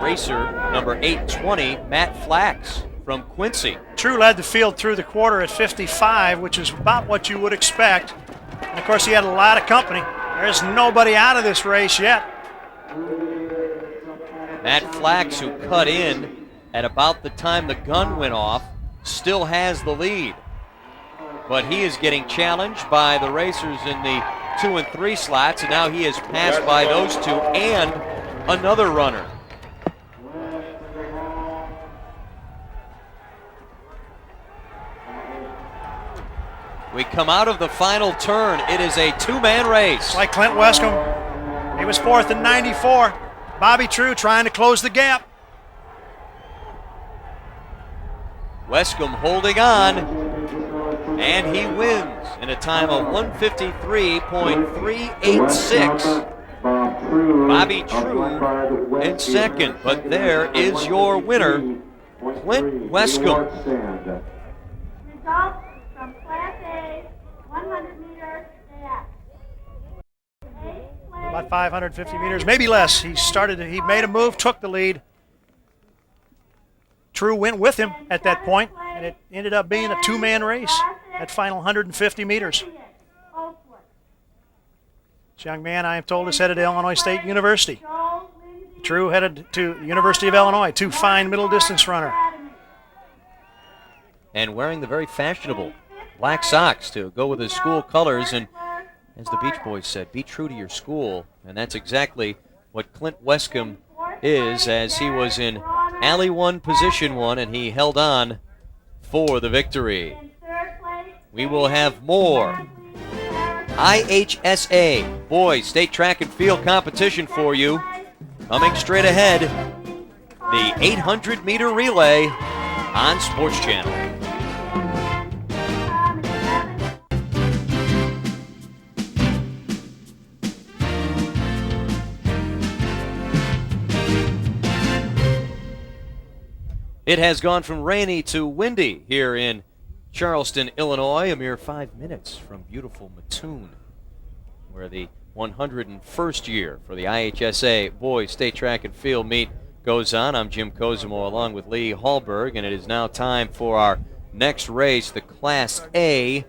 Racer number 820, Matt Flax from Quincy. True led the field through the quarter at 55, which is about what you would expect. And of course, he had a lot of company. There's nobody out of this race yet. Matt Flax, who cut in at about the time the gun went off, still has the lead. But he is getting challenged by the racers in the 2 and 3 slots, and now he is passed by those two and another runner. We come out of the final turn. It is a two-man race. Like Clint Wescombe, he was 4th in 94. Bobby True trying to close the gap. Wescombe holding on, and he wins in a time of 153.386. Bobby True in second, but there is your winner, Clint Wescombe. Results from Class A 100-meter dash. About 550 meters, maybe less. He made a move, took the lead. True went with him at that point, and it ended up being a two-man race at final 150 meters. This young man, I am told, is headed to Illinois State University. True headed to the University of Illinois, two fine middle distance runner. And wearing the very fashionable black socks to go with his school colors, and as the Beach Boys said, be true to your school, and that's exactly what Clint Wescombe is, as he was in Alley 1, Position 1, and he held on for the victory. We will have more IHSA Boys State Track and Field competition for you. Coming straight ahead, the 800-meter relay on Sports Channel. It has gone from rainy to windy here in Charleston, Illinois, a mere 5 minutes from beautiful Mattoon, where the 101st year for the IHSA Boys State Track and Field meet goes on. I'm Jim Cosimo along with Lee Hallberg, and it is now time for our next race, the Class A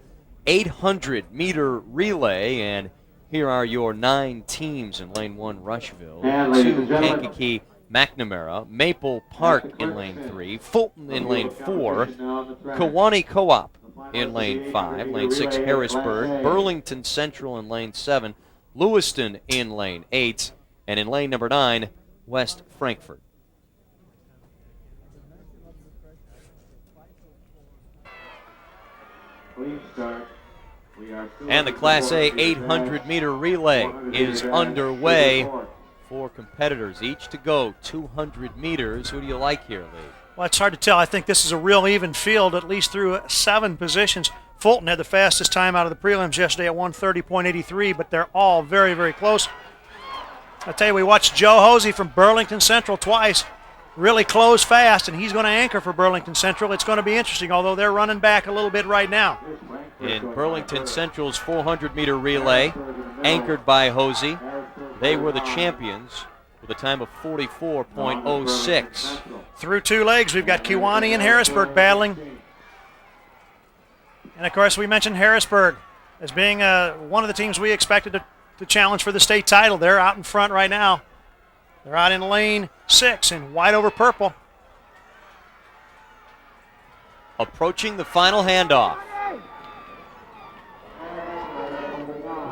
800-meter relay, and here are your 9 teams in Lane 1, Rushville, 2 Kankakee, McNamara, Maple Park in Lane 3, Fulton in Lane 4, Kewanee Co-op in Lane 5, Lane 6 Harrisburg, Burlington Central in Lane 7, Lewiston in lane 8, and in lane number 9, West Frankfort. Please start. And the Class A 800-meter relay is underway. 4 competitors, each to go 200 meters. Who do you like here, Lee? Well, it's hard to tell. I think this is a real even field, at least through 7 positions. Fulton had the fastest time out of the prelims yesterday at 1:30.83, but they're all very, very close. I tell you, we watched Joe Hosey from Burlington Central twice really close fast, and he's going to anchor for Burlington Central. It's going to be interesting, although they're running back a little bit right now. In Burlington Central's 400-meter relay, anchored by Hosey, they were the champions with a time of 44.06. Through 2 legs, we've got Kewanee and Harrisburg battling. And, of course, we mentioned Harrisburg as being one of the teams we expected to challenge for the state title. They're out in front right now. They're out in lane 6 in white over purple. Approaching the final handoff.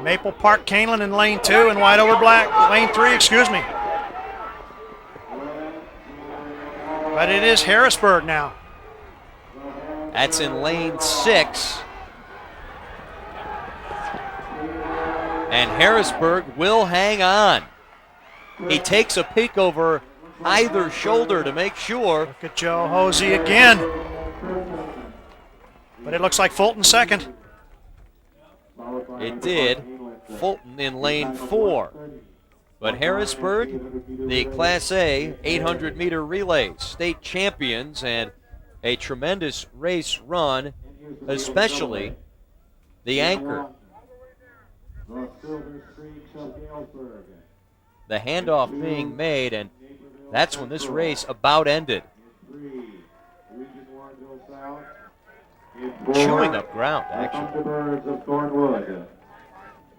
Maple Park Canelan in lane 2 and white over black. Lane 3, excuse me. But it is Harrisburg now. That's in lane 6. And Harrisburg will hang on. He takes a peek over either shoulder to make sure. Look at Joe Hosey again. But it looks like Fulton second. It did. Fulton in lane 4. But Harrisburg, the Class A 800-meter relay state champions, and a tremendous race run, especially the anchor. The handoff being made, and that's when this race about ended. Chewing up ground, actually. Their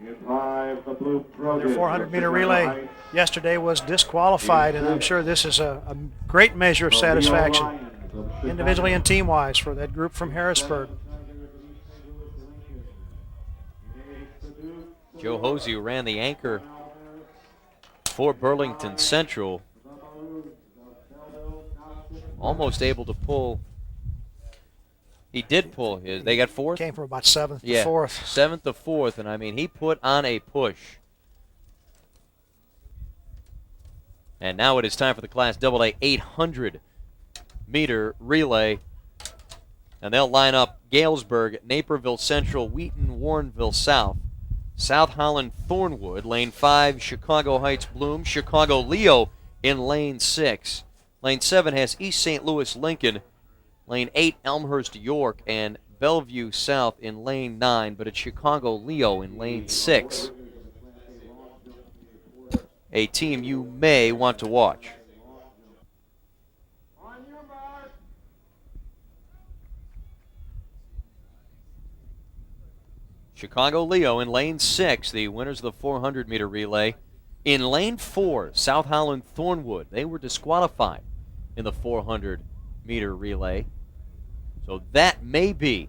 400-meter relay yesterday was disqualified, and I'm sure this is a great measure of satisfaction, individually and team-wise, for that group from Harrisburg. Joe Hosey, who ran the anchor for Burlington Central, almost able to pull. He did pull his. They got 4th? Came from about 7th to Yeah, 4th. 7th to 4th, and I mean, he put on a push. And now it is time for the Class AA 800-meter relay. And they'll line up Galesburg, Naperville Central, Wheaton, Warrenville South, South Holland Thornwood, lane 5, Chicago Heights Bloom, Chicago Leo in lane 6. Lane 7 has East St. Louis Lincoln, lane 8 Elmhurst York, and Bellevue South in lane 9, but it's Chicago Leo in lane 6. A team you may want to watch. Chicago Leo in lane 6, the winners of the 400-meter relay. In lane 4, South Holland Thornwood, they were disqualified in the 400-meter relay. So that may be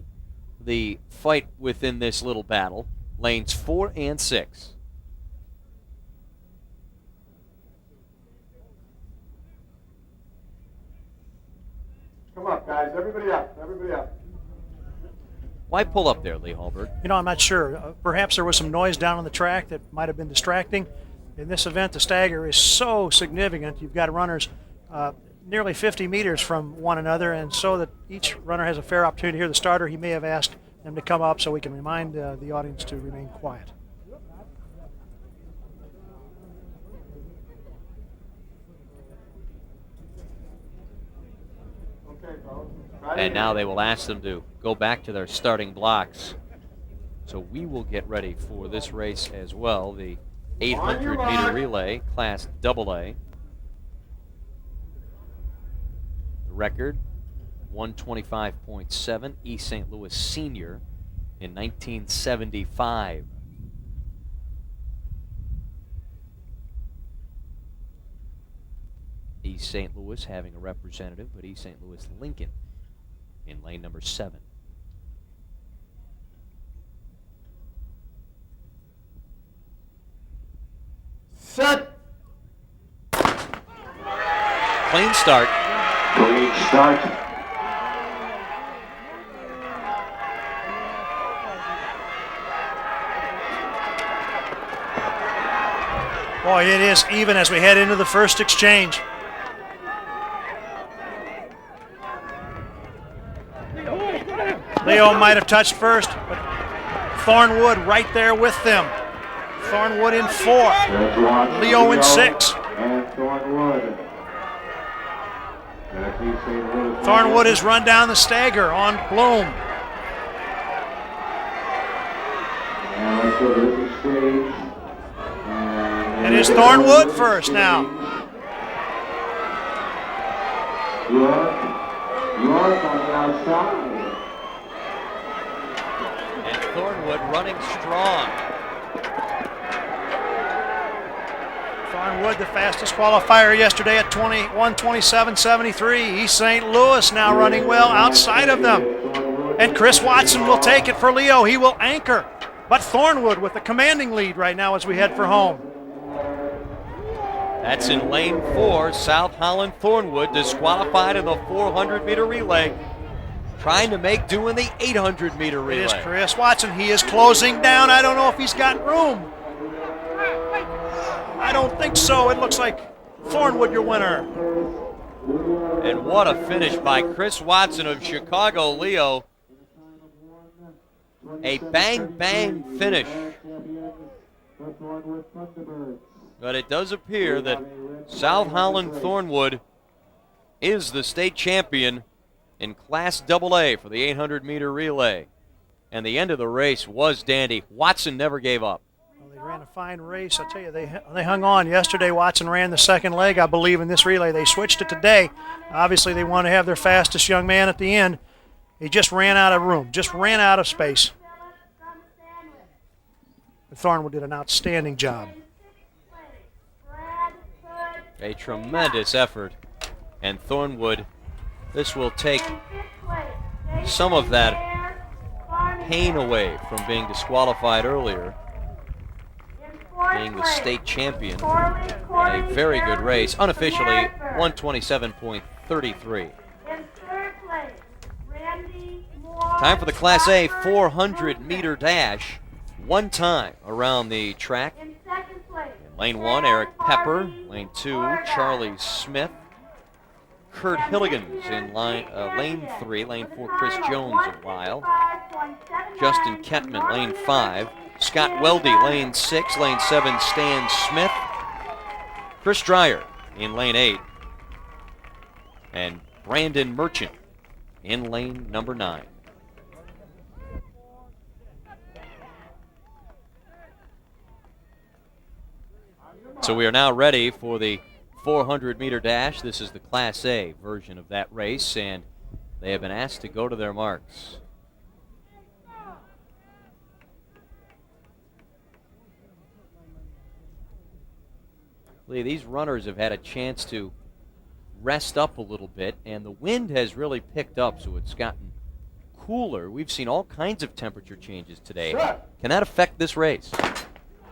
the fight within this little battle. Lanes 4 and 6. Come up, guys. Everybody up. Everybody up. Why pull up there, Lee Hallberg? You know, I'm not sure. Perhaps there was some noise down on the track that might have been distracting. In this event, the stagger is so significant. You've got runners nearly 50 meters from one another, and so that each runner has a fair opportunity to hear the starter, he may have asked them to come up so we can remind the audience to remain quiet. And now they will ask them to go back to their starting blocks. So we will get ready for this race as well, the 800-meter relay, Class AA. The record, 125.7, East St. Louis Senior in 1975. East St. Louis having a representative, but East St. Louis Lincoln in lane number 7. Clean start. Clean start. Boy, it is even as we head into the first exchange. Leo might have touched first, but Thornwood right there with them. Thornwood in 4, Leo in 6. And Thornwood. Thornwood has run down the stagger on Bloom. And let's go to this exchange. It is Thornwood first now. York on the outside. And Thornwood running strong. Thornwood, the fastest qualifier yesterday at 21:27.73. East St. Louis now running well outside of them. And Chris Watson will take it for Leo. He will anchor. But Thornwood with the commanding lead right now as we head for home. That's in lane 4. South Holland Thornwood disqualified in the 400-meter relay. Trying to make do in the 800-meter relay. It is Chris Watson. He is closing down. I don't know if he's got room. I don't think so. It looks like Thornwood your winner. And what a finish by Chris Watson of Chicago Leo. A bang-bang finish. But it does appear that South Holland Thornwood is the state champion in Class AA for the 800-meter relay. And the end of the race was dandy. Watson never gave up. Well, they ran a fine race. I tell you, they hung on. Yesterday, Watson ran the second leg, I believe, in this relay. They switched it today. Obviously, they want to have their fastest young man at the end. He just ran out of room, just ran out of space. Thornwood did an outstanding job. A tremendous effort. And Thornwood, this will take some of that pain away from being disqualified earlier, being the state champion in a very good race, unofficially 127.33. Time for the Class A 400-meter dash. One time around the track. In lane 1, Eric Pepper. Lane 2, Charlie Smith. Kurt Hilligans in lane 3. Lane 4, Chris Jones of Lyle. Justin Kettman, lane 5. Scott Weldy, lane 6. Lane 7, Stan Smith. Chris Dreyer in lane 8. And Brandon Merchant in lane number 9. So we are now ready for the 400-meter dash. This is the Class A version of that race, and they have been asked to go to their marks. Lee, these runners have had a chance to rest up a little bit, and the wind has really picked up, so it's gotten cooler. We've seen all kinds of temperature changes today. Can that affect this race?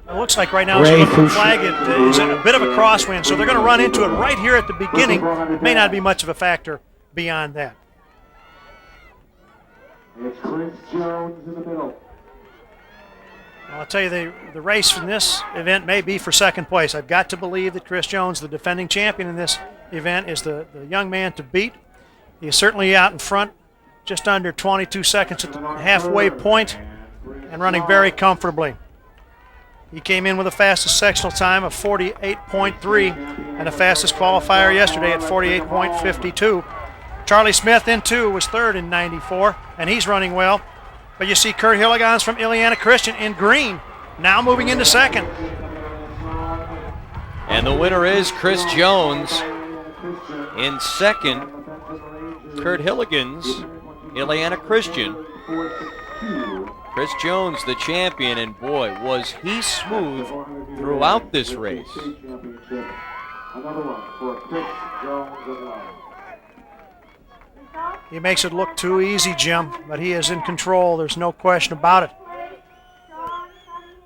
It looks like right now, as you look at the flag, it is a bit of a crosswind, so they're going to run into it right here at the beginning. It may not be much of a factor beyond that. It's Chris Jones in the middle. Well, I'll tell you, the race in this event may be for second place. I've got to believe that Chris Jones, the defending champion in this event, is the young man to beat. He is certainly out in front, just under 22 seconds at the halfway point, and running very comfortably. He came in with the fastest sectional time of 48.3 and the fastest qualifier yesterday at 48.52. Charlie Smith in 2 was third in 94, and he's running well. But you see Kurt Hilligans from Illiana Christian in green, now moving into second. And the winner is Chris Jones. In second, Kurt Hilligans, Illiana Christian. Chris Jones, the champion, and boy, was he smooth throughout this race. He makes it look too easy, Jim, but he is in control. There's no question about it.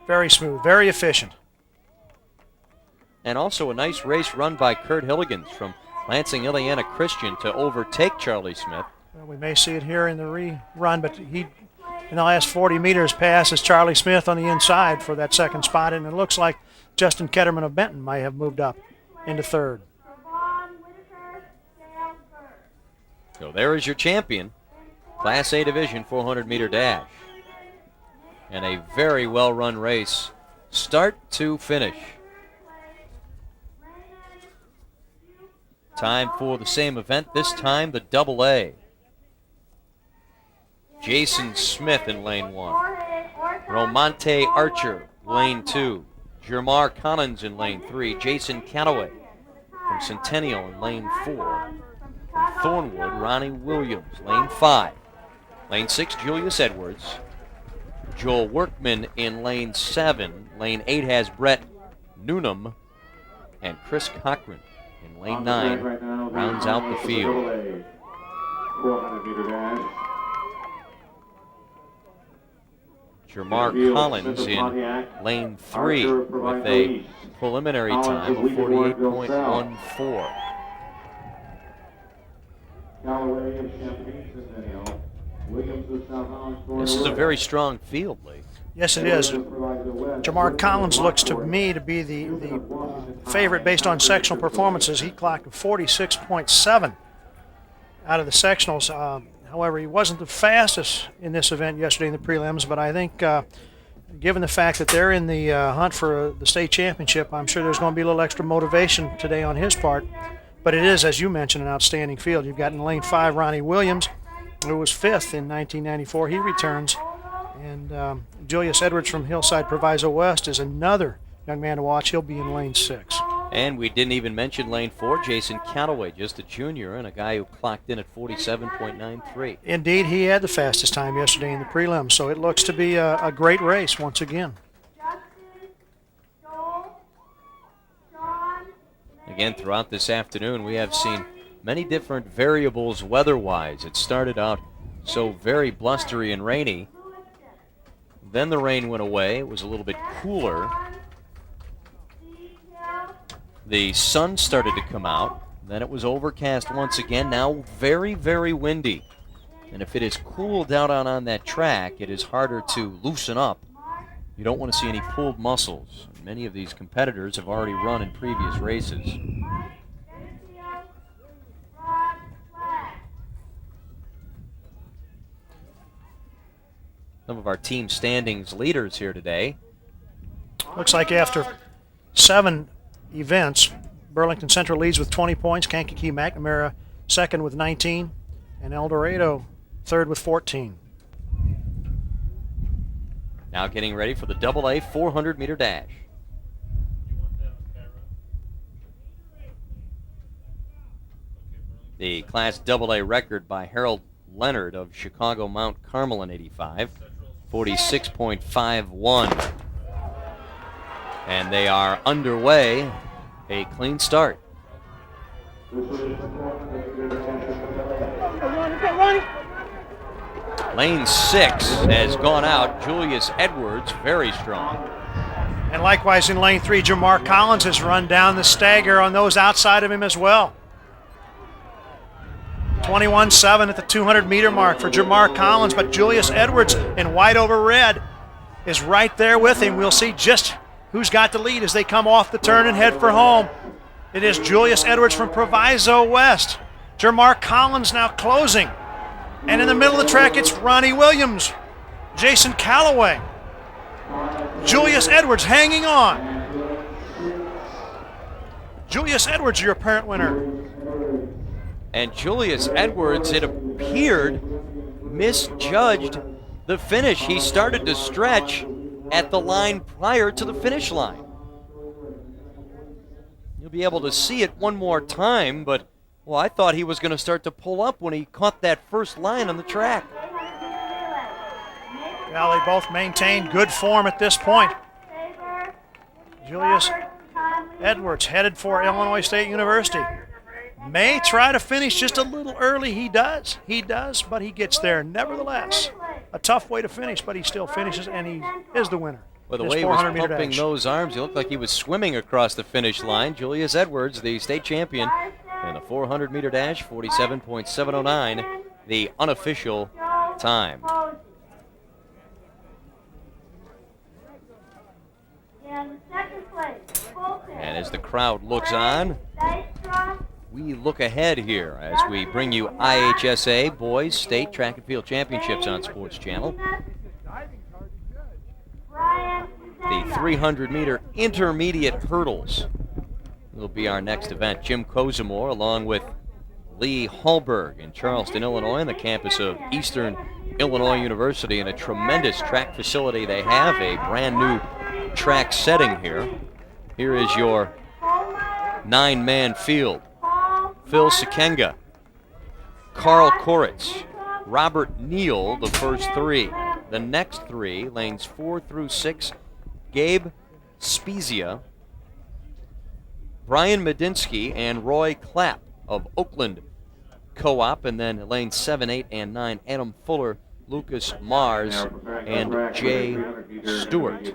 Very smooth, very efficient. And also a nice race run by Kurt Hilligans from Lansing Ileana Christian to overtake Charlie Smith. Well, we may see it here in the rerun, but he, in the last 40 meters, passes Charlie Smith on the inside for that second spot, and it looks like Justin Ketterman of Benton may have moved up into third. So there is your champion, Class A Division 400-meter dash. And a very well-run race, start to finish. Time for the same event, this time the double A. Jason Smith in lane 1. Romonte Archer, lane 2. Jermar Collins in lane 3. Jason Calloway from Centennial in lane 4. Thornwood, Ronnie Williams, lane 5. Lane 6, Julius Edwards. Joel Workman in lane 7. Lane 8 has Brett Newnham. And Chris Cochran in lane 9 rounds out the field. 400-meter dash. Jermar Collins in lane 3 with a preliminary time of 48.14. This is a very strong field, Lee. Yes, it is. Jermar Collins looks to me to be the favorite based on sectional performances. He clocked a 46.7 out of the sectionals. However, he wasn't the fastest in this event yesterday in the prelims, but I think given the fact that they're in the hunt for the state championship, I'm sure there's going to be a little extra motivation today on his part. But it is, as you mentioned, an outstanding field. You've got in lane 5 Ronnie Williams, who was 5th in 1994. He returns. And Julius Edwards from Hillside Proviso West is another young man to watch. He'll be in lane 6. And we didn't even mention lane 4, Jason Calloway, just a junior and a guy who clocked in at 47.93. Indeed, he had the fastest time yesterday in the prelims, so it looks to be a great race once again. Again, throughout this afternoon, we have seen many different variables weather-wise. It started out so very blustery and rainy. Then the rain went away. It was a little bit cooler. The sun started to come out. Then it was overcast once again. Now very, very windy. And if it is cooled out on that track, it is harder to loosen up. You don't want to see any pulled muscles. Many of these competitors have already run in previous races. Some of our team standings leaders here today. Looks like after 7 events, Burlington Central leads with 20 points, Kankakee McNamara second with 19, and El Dorado third with 14. Now getting ready for the AA 400-meter dash. The Class AA record by Harold Leonard of Chicago Mount Carmel in '85, 46.51. And they are underway. A clean start. Lane 6 has gone out. Julius Edwards, very strong. And likewise in lane 3, Jermar Collins has run down the stagger on those outside of him as well. 21.7 at the 200-meter mark for Jermar Collins, but Julius Edwards in white over red is right there with him. We'll see just who's got the lead as they come off the turn and head for home. It is Julius Edwards from Proviso West. Jermar Collins now closing. And in the middle of the track, it's Ronnie Williams, Jason Calloway, Julius Edwards hanging on. Julius Edwards, your apparent winner. And Julius Edwards, it appeared, misjudged the finish. He started to stretch at the line prior to the finish line. You'll be able to see it one more time, but, well, I thought he was going to start to pull up when he caught that first line on the track. Well, they both maintain good form at this point. Julius Edwards headed for Illinois State University. May try to finish just a little early. He does, but he gets there nevertheless. A tough way to finish, but he still finishes, and he is the winner. Well, the way he was pumping those arms, he looked like he was swimming across the finish line. Julius Edwards, the state champion, And the 400-meter dash, 47.709, the unofficial time. In second place, Fulton. And as the crowd looks on, we look ahead here as we bring you IHSA Boys State Track and Field Championships on Sports Channel. The 300-meter intermediate hurdles will be our next event. Jim Kozimor along with Lee Hallberg in Charleston, Illinois, on the campus of Eastern Illinois University, in a tremendous track facility they have, a brand new track setting here. Here is your 9-man field. Phil Sekenga, Carl Koritz, Robert Neal, the first 3. The next 3, lanes 4 through 6, Gabe Spezia, Brian Medinsky, and Roy Clapp of Oakland Co-op, and then lanes 7, 8, and 9, Adam Fuller, Lucas Mars, and Jay Stewart.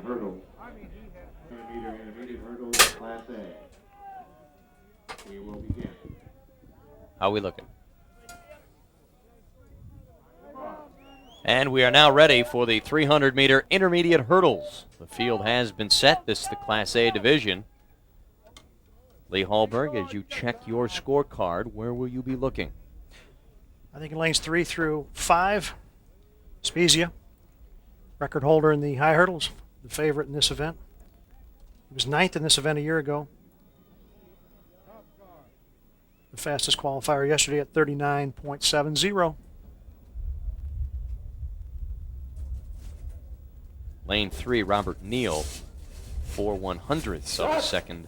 How are we looking? And we are now ready for the 300-meter intermediate hurdles. The field has been set. This is the Class A division. Lee Hallberg, as you check your scorecard, where will you be looking? I think in lanes 3 through 5, Spezia, record holder in the high hurdles, the favorite in this event. He was 9th in this event a year ago. The fastest qualifier yesterday at 39.70. Lane 3, Robert Neal, 4/100ths of a second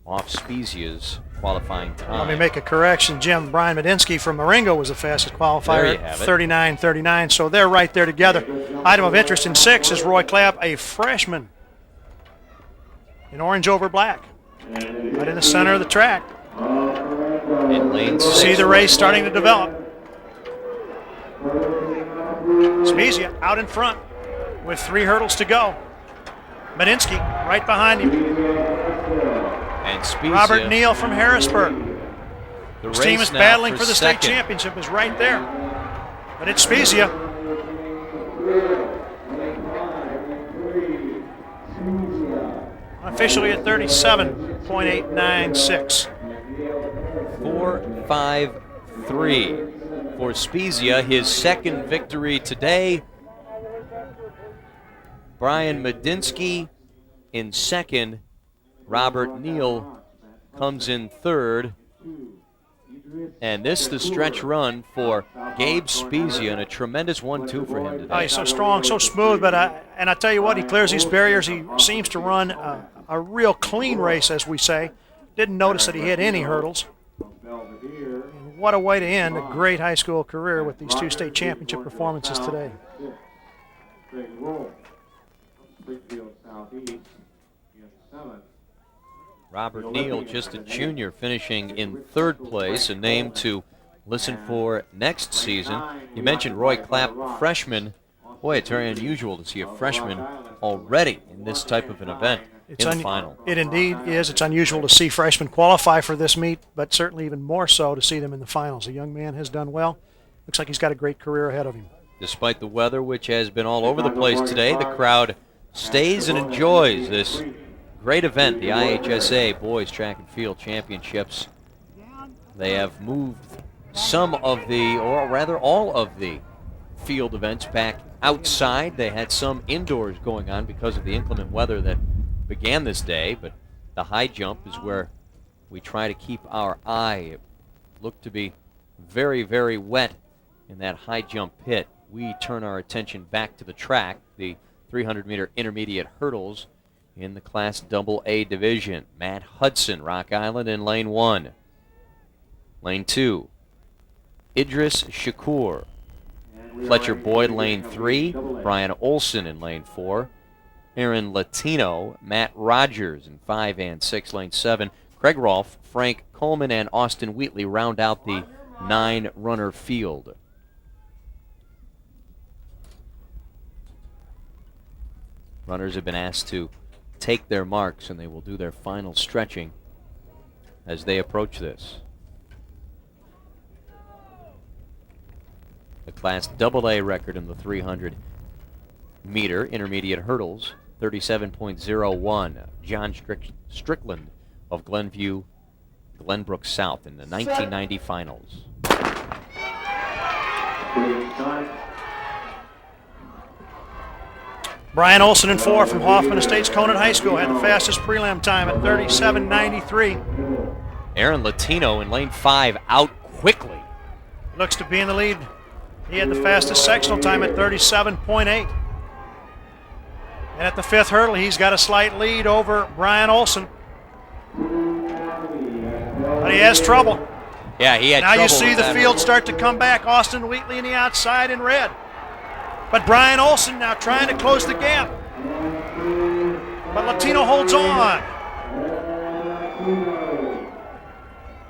off Spezia's qualifying time. Let me make a correction, Jim. Brian Medinsky from Marengo was the fastest qualifier at 39.39, so they're right there together. Item of interest in 6 is Roy Clapp, a freshman in orange over black, right in the center of the track. In lane 6. See the race starting to develop. Spezia out in front with 3 hurdles to go. Medinsky right behind him. And Spezia, Robert Neal from Harrisburg. The His team is battling for the state championship, is right there. But it's Spezia. Officially at 37.896. 4.53 for Spezia, his second victory today. Brian Medinsky in second. Robert Neal comes in third. And this is the stretch run for Gabe Spezia, and a tremendous 1-2 for him today. Oh, he's so strong, so smooth, but I tell you what, he clears these barriers. He seems to run a real clean race, as we say. Didn't notice that he hit any hurdles. And what a way to end a great high school career with these 2 state championship performances today. Robert Neal, just a junior, finishing in third place, a name to listen for next season. You mentioned Roy Clapp, freshman. Boy, it's very unusual to see a freshman already in this type of an event in the final. It indeed is. It's unusual to see freshmen qualify for this meet, but certainly even more so to see them in the finals. The young man has done well. Looks like he's got a great career ahead of him. Despite the weather, which has been all over the place today, the crowd stays and enjoys this great event, the IHSA Boys Track and Field Championships. They have moved some of the, or rather all of the field events back outside. They had some indoors going on because of the inclement weather that began this day, but the high jump is where we try to keep our eye. It looked to be very, very wet in that high jump pit. We turn our attention back to the track, the 300-meter intermediate hurdles in the Class AA division. Matt Hudson, Rock Island, in lane 1. Lane 2, Idris Shakur. Fletcher Boyd, lane 3. Brian Olson in lane 4. Aaron Latino, Matt Rogers in 5 and 6. Lane 7, Craig Rolfe, Frank Coleman, and Austin Wheatley round out the 9-runner field. Runners have been asked to take their marks, and they will do their final stretching as they approach this. The Class AA record in the 300-meter intermediate hurdles, 37.01. John Strickland of Glenview, Glenbrook South in the 1990 finals. Brian Olson in 4 from Hoffman Estates Conant High School had the fastest prelim time at 37.93. Aaron Latino in lane 5 out quickly. Looks to be in the lead. He had the fastest sectional time at 37.8. And at the 5th hurdle, he's got a slight lead over Brian Olson. But he has trouble. Yeah, he had now trouble. Now you see the field start to come back. Austin Wheatley in the outside in red. But Brian Olson now trying to close the gap. But Latino holds on.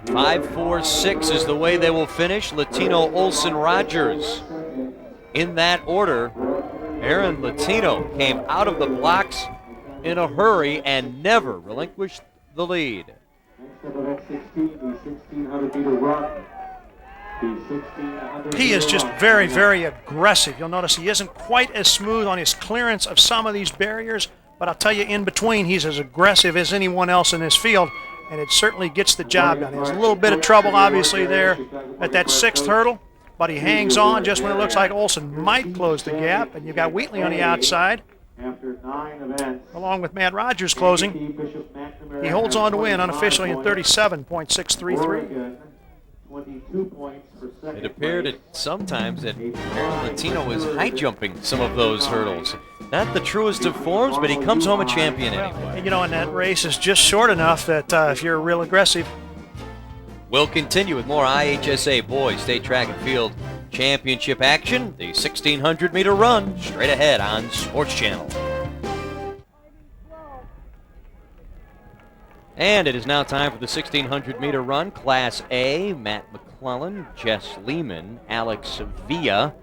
5-4-6 is the way they will finish. Latino, Olson, Rogers. In that order, Aaron Latino came out of the blocks in a hurry and never relinquished the lead. He is just very, very aggressive. You'll notice he isn't quite as smooth on his clearance of some of these barriers, but I'll tell you, in between, he's as aggressive as anyone else in this field, and it certainly gets the job done. He has a little bit of trouble, obviously, there at that 6th hurdle, but he hangs on just when it looks like Olson might close the gap, and you've got Wheatley on the outside, along with Matt Rogers closing. He holds on to win unofficially in 37.633. It appeared sometimes that Aaron Latino was high jumping some of those hurdles. Not the truest of forms, but he comes home a champion anyway. And, you know, and that race is just short enough that if you're real aggressive. We'll continue with more IHSA Boys State Track and Field Championship action. The 1,600-meter run straight ahead on Sports Channel. And it is now time for the 1,600-meter run. Class A, Matt McClellan, Jess Lehman, Alex Villa,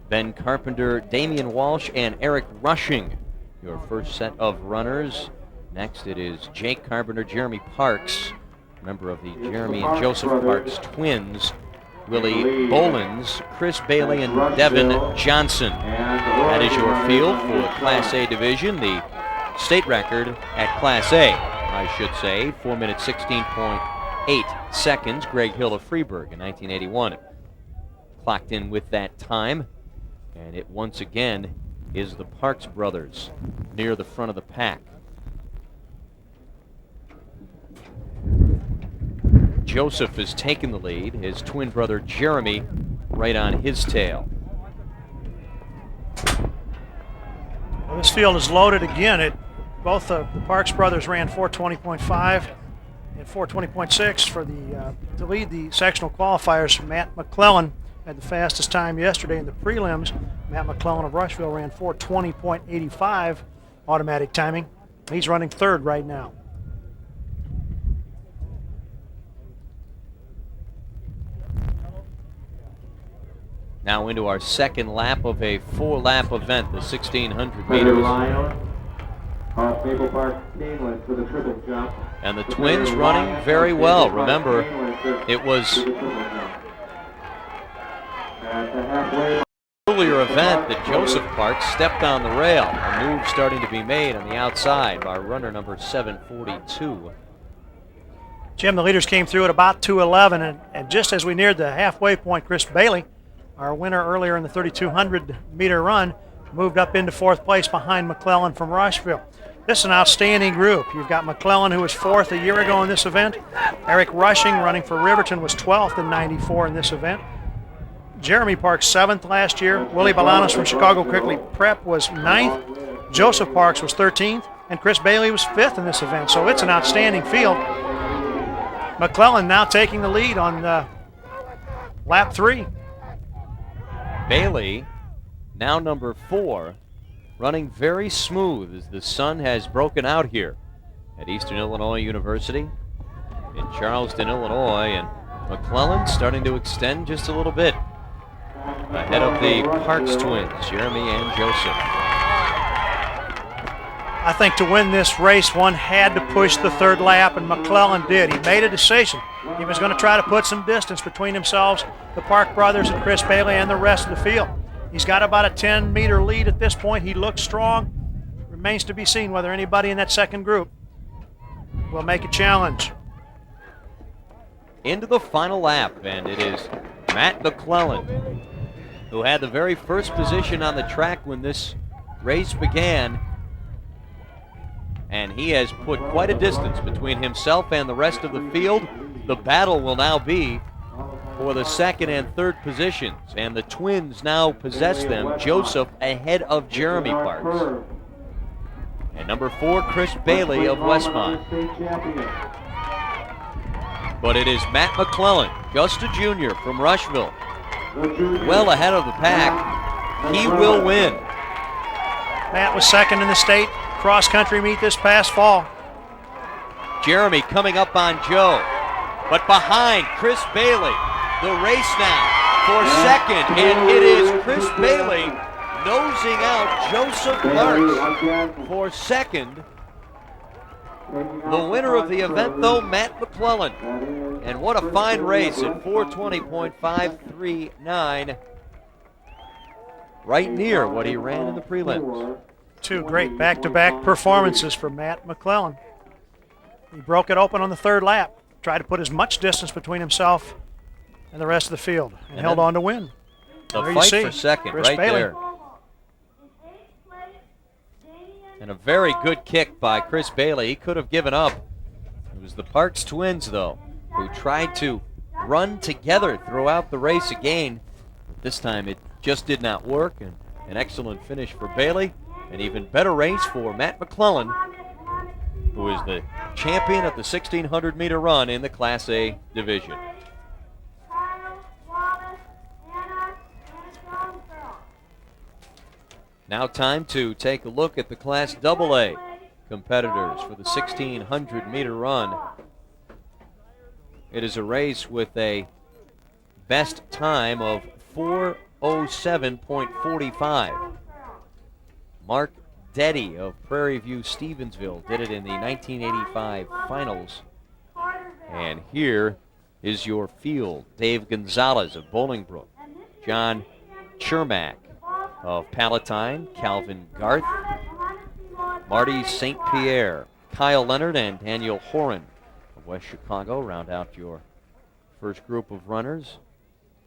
Ben Carpenter, Damian Walsh, and Eric Rushing. Your first set of runners. Next it is Jake Carpenter, Jeremy Parks, member of the Jeremy and Joseph Parks twins, Willie Bolins, Chris Bailey, and Devin Johnson. That is your field for the Class A division. The state record at Class A, I should say, 4 minutes 16.8 seconds. Greg Hill of Freeburg in 1981 clocked in with that time, and it once again is the Parks brothers near the front of the pack. Joseph has taken the lead, his twin brother Jeremy right on his tail. Well, this field is loaded again. Both the Parks brothers ran 4:20.5 and 4:20.6 for to lead the sectional qualifiers. Matt McClellan had the fastest time yesterday in the prelims. Matt McClellan of Rushville ran 4:20.85 automatic timing. He's running 3rd right now. Now into our second lap of a 4-lap event, the 1,600 meters. And the twins running very well. Remember, it was earlier event that Joseph Parks stepped on the rail. A move starting to be made on the outside by runner number 742. Jim, the leaders came through at about 2:11, and just as we neared the halfway point, Chris Bailey, our winner earlier in the 3,200-meter run, moved up into 4th place behind McClellan from Rushville. This is an outstanding group. You've got McClellan, who was 4th a year ago in this event. Eric Rushing, running for Riverton, was 12th in 94 in this event. Jeremy Parks, 7th last year. Willie Balanos from Chicago Crickley Prep was 9th. Joseph Parks was 13th. And Chris Bailey was 5th in this event. So it's an outstanding field. McClellan now taking the lead on lap 3. Bailey, now number 4, running very smooth as the sun has broken out here at Eastern Illinois University in Charleston, Illinois, and McClellan starting to extend just a little bit ahead of the Parks twins, Jeremy and Joseph. I think to win this race, one had to push the third lap, and McClellan did. He made a decision. He was going to try to put some distance between themselves, the Park brothers and Chris Bailey, and the rest of the field. He's got about a 10-meter lead at this point. He looks strong. Remains to be seen whether anybody in that second group will make a challenge. Into the final lap, and it is Matt McClellan, who had the very first position on the track when this race began. And he has put quite a distance between himself and the rest of the field. The battle will now be for the second and third positions, and the twins now possess them. Joseph ahead of Jeremy Parks. And number 4, Chris Bailey of Westmont. But it is Matt McClellan, just a junior from Rushville, well ahead of the pack. He will win. Matt was second in the state cross-country meet this past fall. Jeremy coming up on Joe, but behind Chris Bailey. The race now for second, and it is Chris Bailey nosing out Joseph Parks for second. The winner of the event, though, Matt McClellan. And what a fine race at 4:20.539. Right near what he ran in the prelims. 2 great back-to-back performances for Matt McClellan. He broke it open on the third lap, tried to put as much distance between himself and the rest of the field, and held on to win. The There fight you see, for second, Chris right Bailey. there. And a very good kick by Chris Bailey. He could have given up. It was the Parks twins, though, who tried to run together throughout the race again. But this time it just did not work, and an excellent finish for Bailey. An even better race for Matt McClellan, who is the champion of the 1,600-meter run in the Class A division. Now time to take a look at the Class AA competitors for the 1,600-meter run. It is a race with a best time of 4:07.45. Mark Deddy of Prairie View Stevensville did it in the 1985 finals. And here is your field. Dave Gonzalez of Bolingbrook, John Chermak of Palatine, Calvin Garth, Marty St. Pierre, Kyle Leonard, and Daniel Horan of West Chicago round out your first group of runners.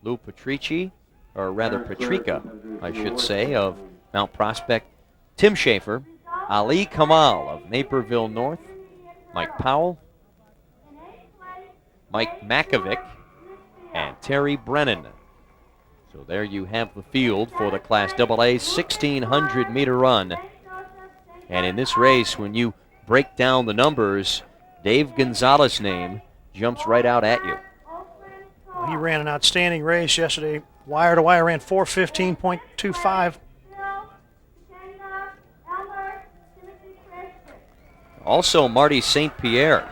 Lou Patrici, or rather Patrica, I should say, of Mount Prospect. Tim Schaefer, Ali Kamal of Naperville North, Mike Powell, Mike Makovic, and Terry Brennan. So there you have the field for the Class AA 1,600-meter run. And in this race, when you break down the numbers, Dave Gonzalez's name jumps right out at you. He ran an outstanding race yesterday. Wire to wire, ran 4:15.25. Also, Marty St. Pierre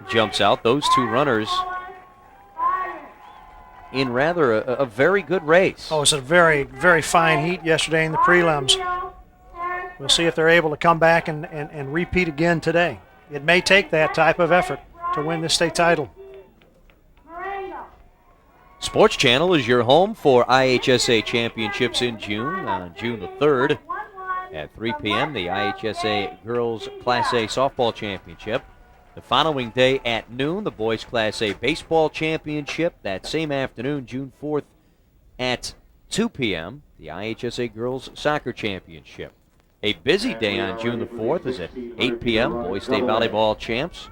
jumps out. Those two runners in rather a very good race. Oh, it was a very, very fine heat yesterday in the prelims. We'll see if they're able to come back and repeat again today. It may take that type of effort to win this state title. Sports Channel is your home for IHSA championships in June. On June the 3rd at 3 p.m., the IHSA Girls Class A Softball Championship. The following day at noon, the Boys Class A Baseball Championship. That same afternoon, June 4th at 2 p.m., the IHSA Girls Soccer Championship. A busy day on June the 4th is at 8 p.m., Boys State Volleyball Champs.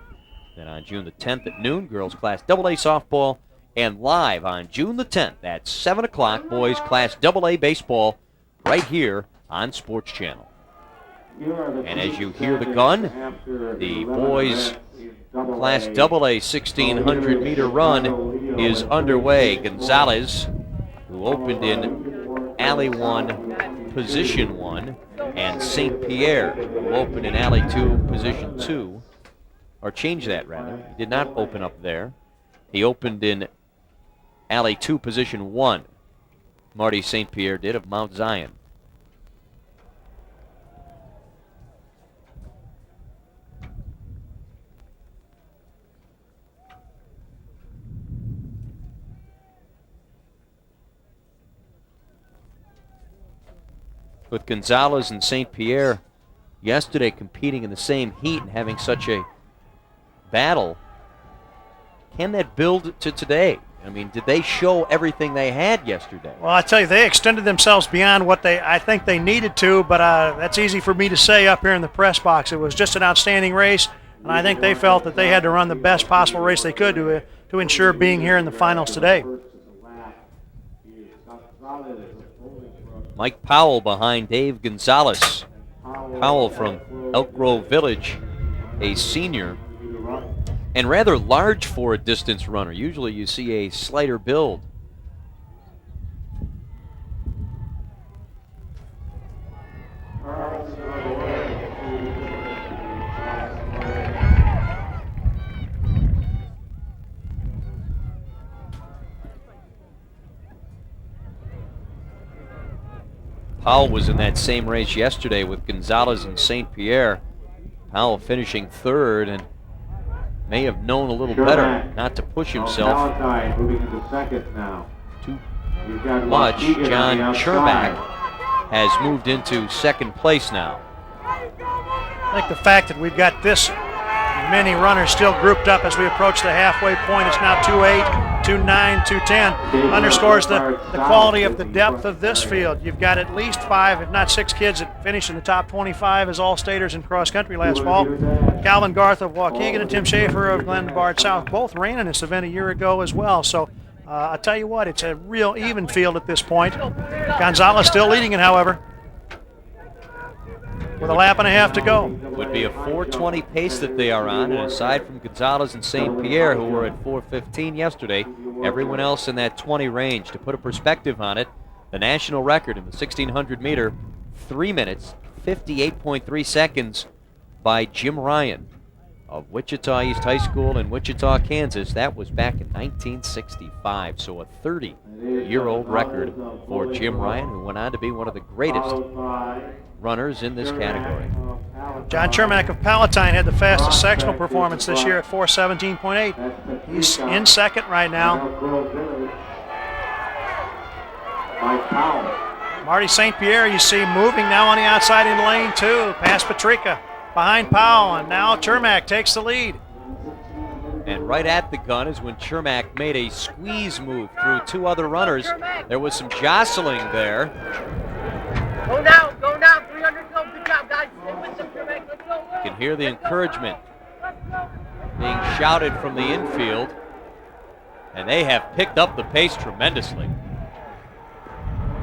Then on June the 10th at noon, Girls Class AA Softball. And live on June the 10th at 7 o'clock, Boys Class AA Baseball right here on Sports Channel. And as you hear the gun, the Boys Class AA 1,600-meter run is underway. Gonzalez, who opened in Alley 1, Position 1, and St. Pierre, who opened in Alley 2, Position 2, or changed that rather. He did not open up there. He opened in Alley 2, Position 1. Marty St. Pierre did of Mount Zion. with Gonzalez and St. Pierre yesterday competing in the same heat and having such a battle. Can that build to today? I mean, did they show everything they had yesterday? Well, I tell you, they extended themselves beyond what I think they needed to, but that's easy for me to say up here in the press box. It was just an outstanding race, and I think they felt that they had to run the best possible race they could to ensure being here in the finals today. Mike Powell behind Dave Gonzalez. Powell from Elk Grove Village, a senior, and rather large for a distance runner. Usually you see a slighter build. Powell was in that same race yesterday with Gonzalez and St. Pierre. Powell finishing third and may have known a little better not to push himself moving into second now. too much. John Chermak has moved into second place now. I think the fact that we've got this many runners still grouped up as we approach the halfway point, it's now 2-8, 2-9, 2-10, underscores the quality of the depth of this field. You've got at least 5, if not 6 kids that finished in the top 25 as all-staters in cross-country last fall. Calvin Garth of Waukegan and Tim Schaefer of Glenbard South both ran in this event a year ago as well. So I'll tell you what, it's a real even field at this point. Gonzalez still leading it, however, with a lap and a half to go. Would be a 4:20 pace that they are on, and aside from Gonzalez and St. Pierre, who were at 4:15 yesterday, everyone else in that 20 range. To put a perspective on it, the national record in the 1600 meter, 3 minutes, 58.3 seconds by Jim Ryan of Wichita East High School in Wichita, Kansas. That was back in 1965, so a 30-year-old record for Jim Ryan, who went on to be one of the greatest runners in this category. John Chermak of Palatine had the fastest sectional performance this year at 4:17.8. He's in second right now. Marty St. Pierre, you see, moving now on the outside in lane 2, past Patrica, behind Powell, and now Chermak takes the lead. And right at the gun is when Chermak made a squeeze move through 2 other runners. There was some jostling there. Go now, 300, go, good job, guys. Stay with them, Chermak, let's go. You can hear the encouragement being shouted from the infield, and they have picked up the pace tremendously.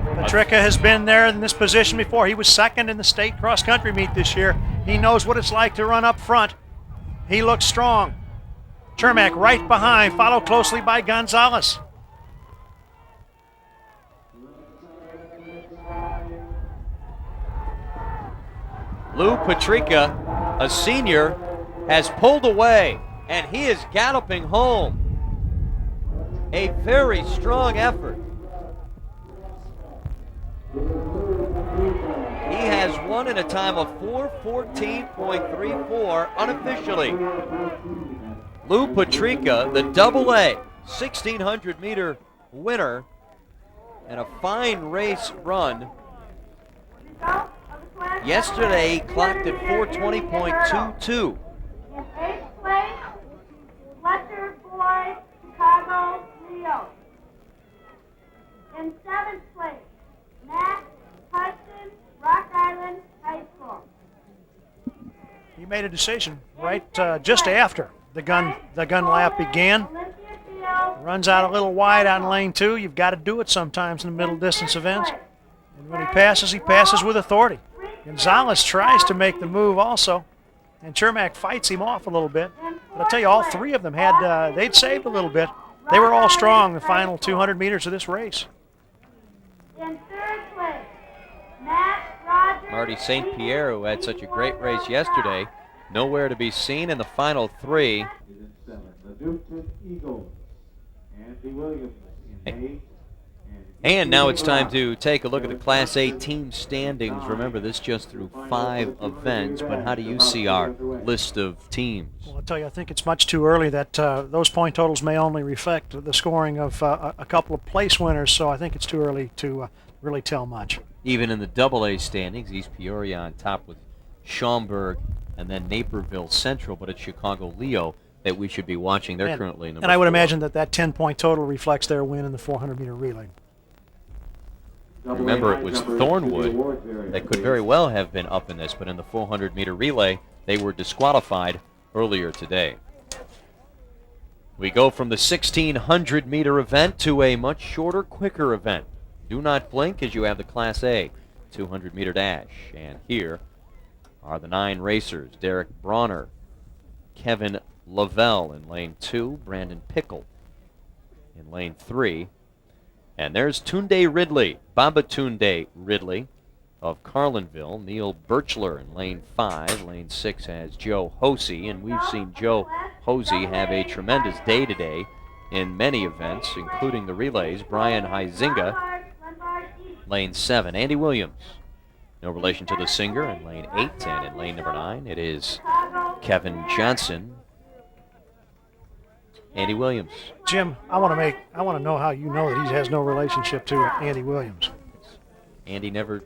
Patrica has been there in this position before. He was second in the state cross-country meet this year. He knows what it's like to run up front. He looks strong. Chermak right behind, followed closely by Gonzalez. Lou Patrica, a senior, has pulled away, and he is galloping home. A very strong effort. He has won in a time of 4:14.34 unofficially. Lou Patrica, the AA 1600 meter winner, and a fine race run. Yesterday he clocked at 4:20.22. In 8th place, Fletcher Boyd, Chicago, Leo. In 7th place, Matt Hudson, Rock Island High School. He made a decision right just after the gun lap began. Runs out a little wide on lane 2. You've got to do it sometimes in the middle distance events. And when he passes with authority. Gonzalez tries to make the move also, and Chermak fights him off a little bit. But I'll tell you, all 3 of them had they'd saved a little bit. They were all strong the final 200 meters of this race. In 3rd place, Matt Rogers. Marty St. Pierre, who had such a great race yesterday, nowhere to be seen in the final 3. The Dukes Eagles, Andy Williams in 8th. And now it's time to take a look at the Class A team standings. Remember, this just through 5 events, but how do you see our list of teams? Well, I'll tell you, I think it's much too early. That those point totals may only reflect the scoring of a couple of place winners, so I think it's too early to really tell much. Even in the AA standings, East Peoria on top with Schaumburg and then Naperville Central, but it's Chicago Leo that we should be watching. They're currently number 4. And I would imagine that 10-point total reflects their win in the 400-meter relay. Remember, it was Thornwood that could very well have been up in this, but in the 400-meter relay, they were disqualified earlier today. We go from the 1,600-meter event to a much shorter, quicker event. Do not blink as you have the Class A 200-meter dash. And here are the 9 racers. Derek Bronner, Kevin Lavelle in lane 2, Brandon Pickle in lane 3. And there's Tunde Ridley, Babatunde Ridley of Carlinville. Neil Birchler in lane 5. Lane 6 has Joe Hosey, and we've seen Joe Hosey have a tremendous day today in many events, including the relays. Brian Huizinga, lane 7. Andy Williams, no relation to the singer, in lane 8. And in lane number 9, it is Kevin Johnson. Andy Williams. Jim, I want to know how you know that he has no relationship to Andy Williams. Andy never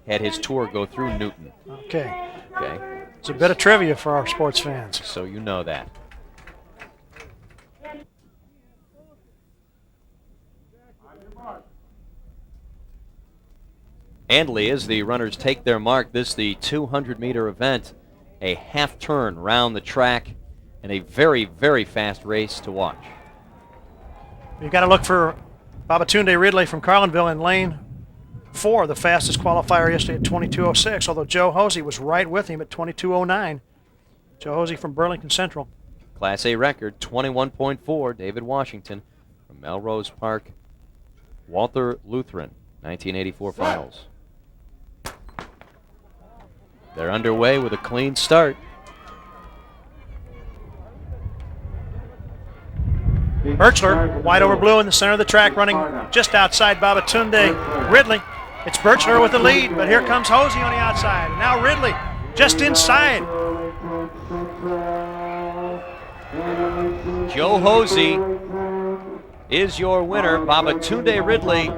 had his tour go through Newton. Okay. Okay. It's a bit of trivia for our sports fans. So you know that. And Lee, as the runners take their mark, this the 200-meter event, a half turn round the track, and a very, very fast race to watch. You've got to look for Babatunde Ridley from Carlinville in lane 4, the fastest qualifier yesterday at 22:06, although Joe Hosey was right with him at 22:09. Joe Hosey from Burlington Central. Class A record, 21.4, David Washington from Melrose Park, Walther Lutheran, 1984 finals. They're underway with a clean start. Birchler, wide over blue in the center of the track, running just outside Babatunde Ridley. It's Birchler with the lead, but here comes Hosey on the outside. And now Ridley just inside. Joe Hosey is your winner. Babatunde Ridley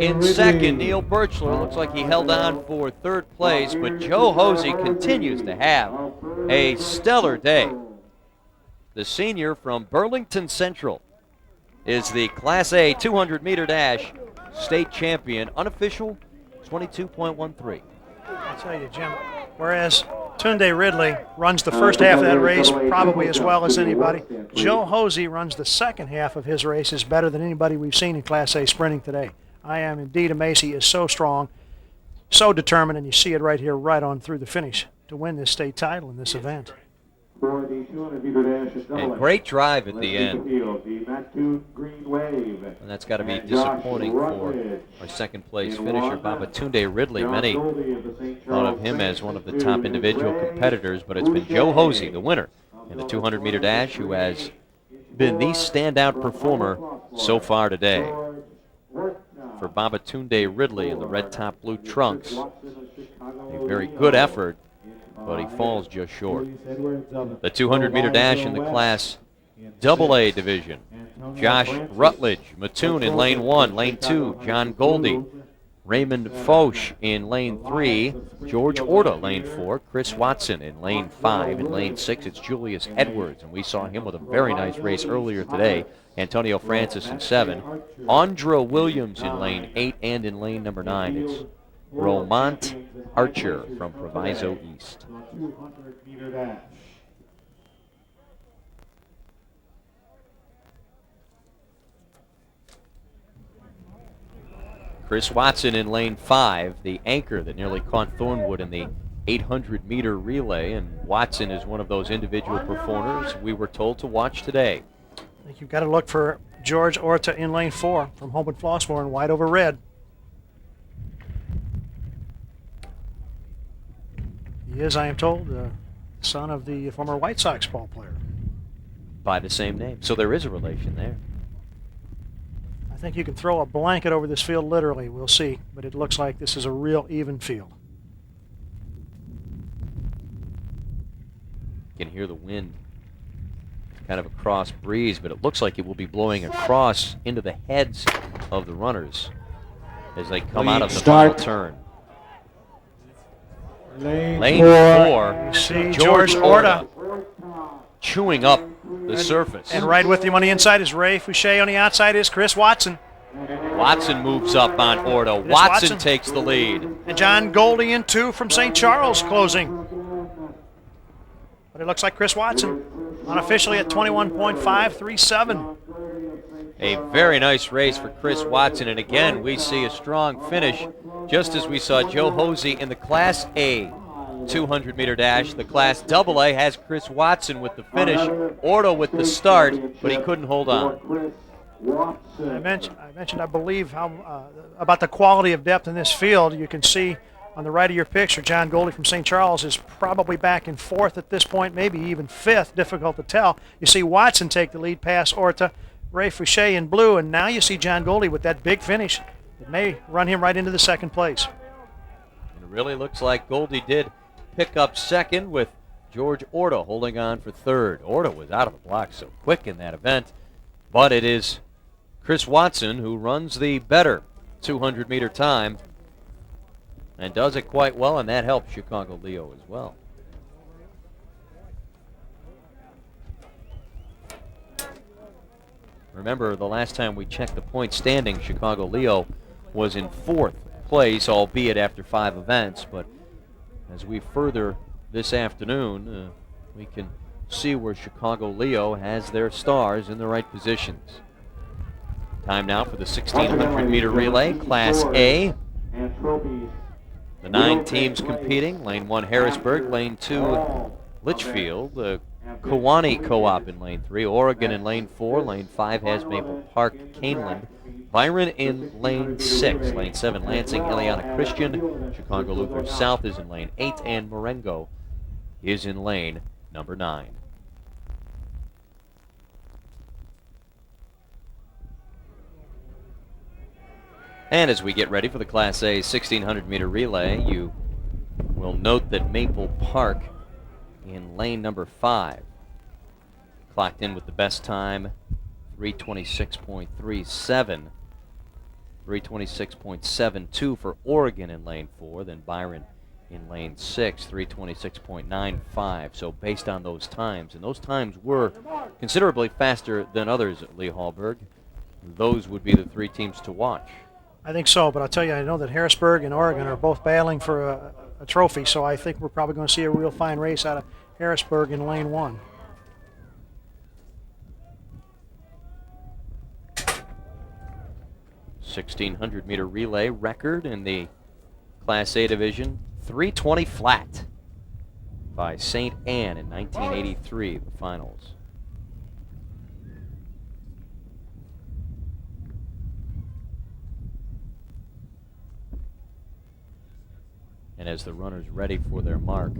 in second. Neil Birchler looks like he held on for third place, but Joe Hosey continues to have a stellar day. The senior from Burlington Central is the Class A 200-meter dash state champion, unofficial 22.13. I'll tell you, Jim, whereas Tunde Ridley runs the first half of that race probably as well as anybody, Joe Hosey runs the second half of his races better than anybody we've seen in Class A sprinting today. I am indeed amazed. He is so strong, so determined, and you see it right here, right on through the finish to win this state title in this event. And great drive at the end. And that's got to be disappointing for our second place finisher, Babatunde Ridley. Many thought of him as one of the top individual competitors, but it's been Joe Hosey, the winner in the 200-meter dash, who has been the standout performer so far today. For Babatunde Ridley in the red top, blue trunks, a very good effort, but he falls just short. The 200-meter dash in the Class AA division. Josh Rutledge, Mattoon in lane 1. Lane 2, John Goldie. Raymond Foch in lane 3. George Orta, lane 4. Chris Watson in lane 5. In lane 6, it's Julius Edwards, and we saw him with a very nice race earlier today. Antonio Francis in 7. Andra Williams in lane 8, and in lane number 9, it's Romont Archer from Proviso East. Chris Watson in lane 5, the anchor that nearly caught Thornwood in the 800-meter relay, and Watson is one of those individual performers we were told to watch today. I think you've got to look for George Orta in lane 4 from Hope and Flossmoor in white over red. He is, I am told, the son of the former White Sox ball player. By the same name. So there is a relation there. I think you can throw a blanket over this field literally. We'll see. But it looks like this is a real even field. You can hear the wind. It's kind of a cross breeze, but it looks like it will be blowing across into the heads of the runners. as they come out of the final turn. Lane 4. You see George Orta chewing up the surface. And right with him on the inside is Ray Fouché. On the outside is Chris Watson. Watson moves up on Orta. Watson takes the lead. And John Goldie in 2 from St. Charles closing. But it looks like Chris Watson unofficially at 21.537. A very nice race for Chris Watson, and again we see a strong finish, just as we saw Joe Hosey in the Class A 200-meter dash. The Class AA has Chris Watson with the finish, Orta with the start, but he couldn't hold on. I mentioned, I believe, how about the quality of depth in this field. You can see on the right of your picture, John Goldie from St. Charles is probably back in 4th at this point, maybe even 5th, difficult to tell. You see Watson take the lead past Orta, Ray Fouché in blue, and now you see John Goldie with that big finish. It may run him right into the 2nd place. And it really looks like Goldie did pick up 2nd, with George Orta holding on for 3rd. Orta was out of the block so quick in that event, but it is Chris Watson who runs the better 200-meter time and does it quite well, and that helps Chicago Leo as well. Remember, the last time we checked the point standing, Chicago Leo was in 4th place, albeit after 5 events. But as we further this afternoon, we can see where Chicago Leo has their stars in the right positions. Time now for the 1,600-meter relay, Class A. The 9 teams competing: Lane 1, Harrisburg; Lane 2, Litchfield; the Kewanee Co-op in Lane 3, Oregon in Lane 4, Lane 5 has Maple Park, Caneland; Byron in Lane 6, Lane 7, Lansing, Eliana Christian; Chicago Luther South is in Lane 8, and Marengo is in Lane number 9. And as we get ready for the Class A 1,600-meter relay, you will note that Maple Park in lane number 5 clocked in with the best time, 3:26.37, 3:26.72 for Oregon in lane 4, then Byron in lane 6, 3:26.95. So based on those times, and those times were considerably faster than others at Lee Hallberg, those would be the 3 teams to watch. I think so, but I'll tell you, I know that Harrisburg and Oregon are both battling for a trophy, so I think we're probably going to see a real fine race out of Harrisburg in lane 1. $1,600-meter relay record in the Class A division, 3:20 flat by St. Anne in 1983, the finals. And as the runners ready for their mark,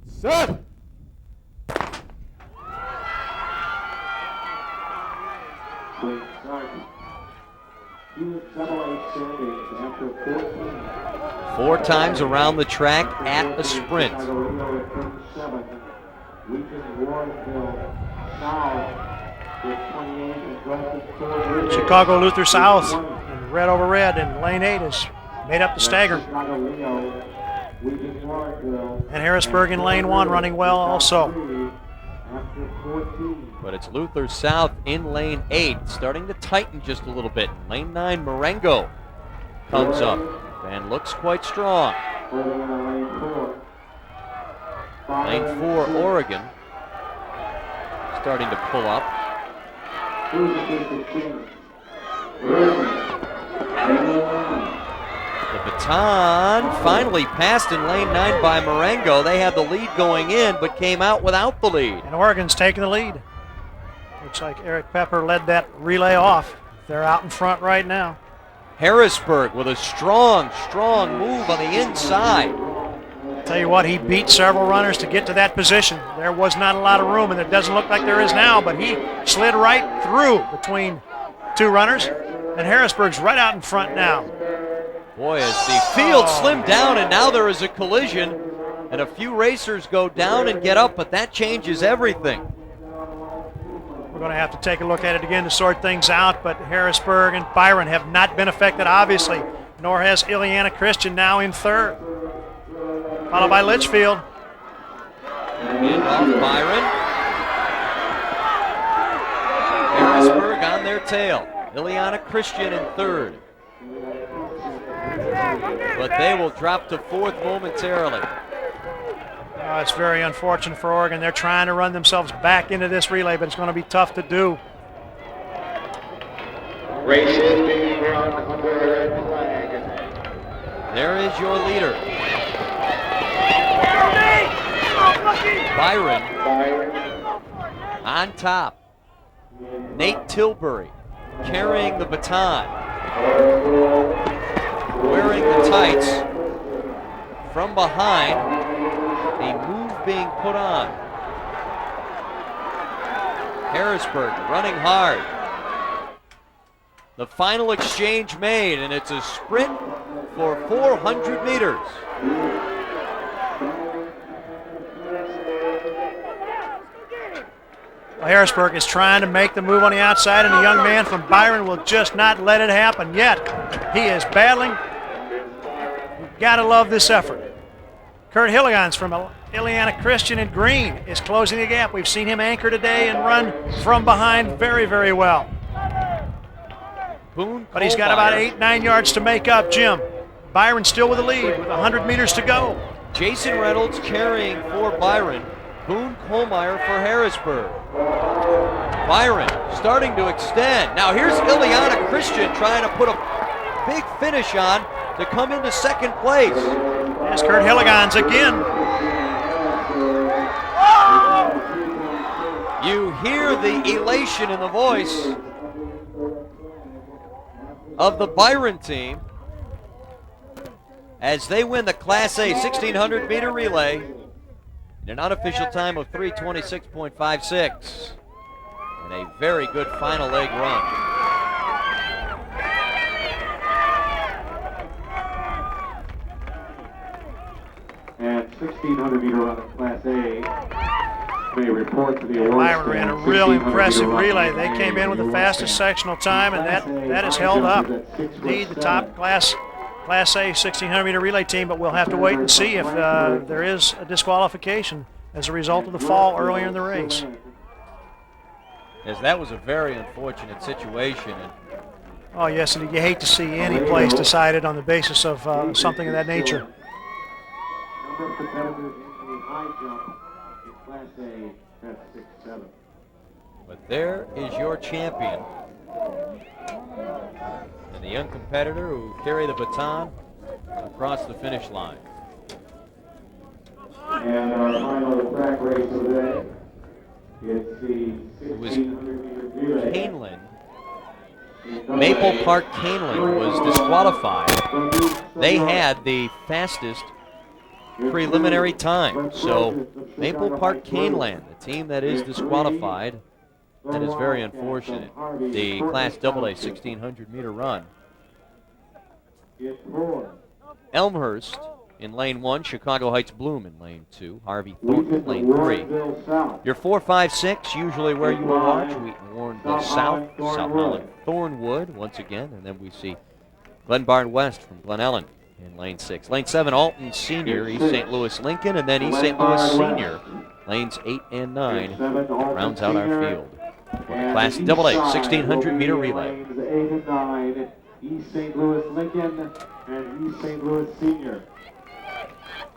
set. Four times around the track at a sprint. Chicago Luther South in red over red, and lane 8 is made up the stagger. And Harrisburg in lane 1 running well also. But it's Luther South in lane 8, starting to tighten just a little bit. Lane 9, Marengo comes up and looks quite strong. Lane 4, Oregon, starting to pull up. The baton finally passed in lane 9 by Marengo. They had the lead going in, but came out without the lead. And Oregon's taking the lead. Looks like Eric Pepper led that relay off. They're out in front right now. Harrisburg with a strong move on the inside. Tell you what, he beat several runners to get to that position. There was not a lot of room, and it doesn't look like there is now, but he slid right through between 2 runners, and Harrisburg's right out in front now. Boy, as the field slimmed down, and now there is a collision and a few racers go down and get up, but that changes everything. We're going to have to take a look at it again to sort things out, but Harrisburg and Byron have not been affected, obviously, nor has Ileana Christian, now in third, followed by Litchfield. And off Byron. Harrisburg on their tail. Ileana Christian in third. But they will drop to fourth momentarily. It's very unfortunate for Oregon. They're trying to run themselves back into this relay, but it's going to be tough to do. Race is being run under a red flag. There is your leader. Byron on top. Nate Tilbury carrying the baton. Wearing the tights. From behind, a move being put on. Harrisburg running hard. The final exchange made, and it's a sprint for 400 meters. Well, Harrisburg is trying to make the move on the outside, and the young man from Byron will just not let it happen yet. He is battling. You've got to love this effort. Kurt Hilligans from Ileana Christian in green is closing the gap. We've seen him anchor today and run from behind very, very well. But he's got about 8-9 yards to make up, Jim. Byron still with the lead with 100 meters to go. Jason Reynolds carrying for Byron. Boone Kohlmeyer for Harrisburg. Byron starting to extend. Now here's Ileana Christian trying to put a big finish on to come into second place. There's Kurt Hilligans again. You hear the elation in the voice of the Byron team as they win the Class A 1600 meter relay in an unofficial time of 3:26.56 and a very good final leg run. And 1600 meter run in Class A. May report to the awards. Byron ran a real impressive relay. They came in with the fastest sectional time, and that is held up. Indeed, the top Class A 1600 meter relay team, but we'll have to wait and see if there is a disqualification as a result of the fall earlier in the race. As that was a very unfortunate situation. Oh yes, and you hate to see any place decided on the basis of something of that nature. Number of competitors in the high jump in Class A, that's 6-7. But there is your champion. And the young competitor who carried the baton across the finish line. And our final track race of the day is the 1600 meter relay. Canelan. Maple Park Canelan was disqualified. They had the fastest preliminary time. So Maple Park Canelan, the team that is disqualified, that is very unfortunate. The Class AA 1600 meter run. Elmhurst in lane 1, Chicago Heights Bloom in lane 2, Harvey Thornton in lane 3. Your 4, 5, 6, usually where you will watch, Wheaton Warrenville South, South Holland Thornwood once again, and then we see Glen Barn West from Glen Ellen in lane 6. Lane 7, Alton Senior, East St. Louis Lincoln, and then East St. Louis Senior, lanes 8 and 9, that rounds out our field. Class AA 1600 meter relay. Lanes 8 and 9, East St. Louis Lincoln and East St. Louis Senior.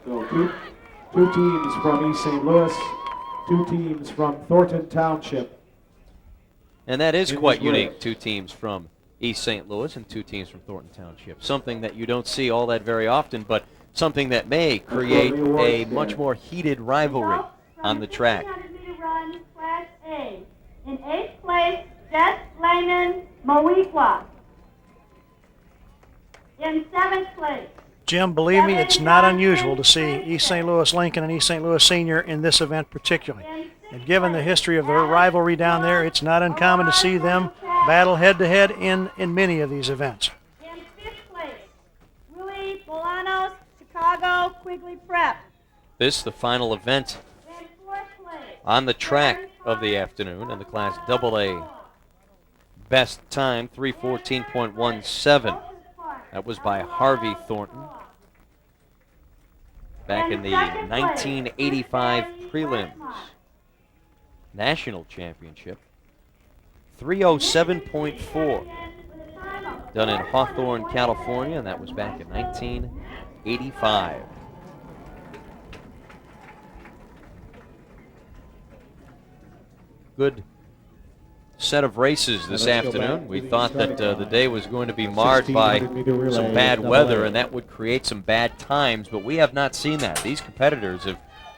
So two teams from East St. Louis, two teams from Thornton Township. And that is quite unique, two teams from East St. Louis and two teams from Thornton Township. Something that you don't see all that very often, but something that may create a much more heated rivalry on the track. 1600 meter run, Class A. In 8th place, Jess Lehman, Moequa. In 7th place, Jim, believe me, it's not unusual to see East St. Louis Lincoln and East St. Louis Senior in this event particularly. And given the history of their rivalry down there, it's not uncommon to see them battle head-to-head in many of these events. in 5th place, Willie Bolanos, Chicago Quigley Prep. this the final event on the track of the afternoon in the Class AA. Best time, 3:14.17. That was by Harvey Thornton back in the 1985 prelims national championship. 3:07.4. Done in Hawthorne, California, and that was back in 1985. Good set of races this afternoon. We thought that the day was going to be marred by some bad weather, and that would create some bad times, but we have not seen that. These competitors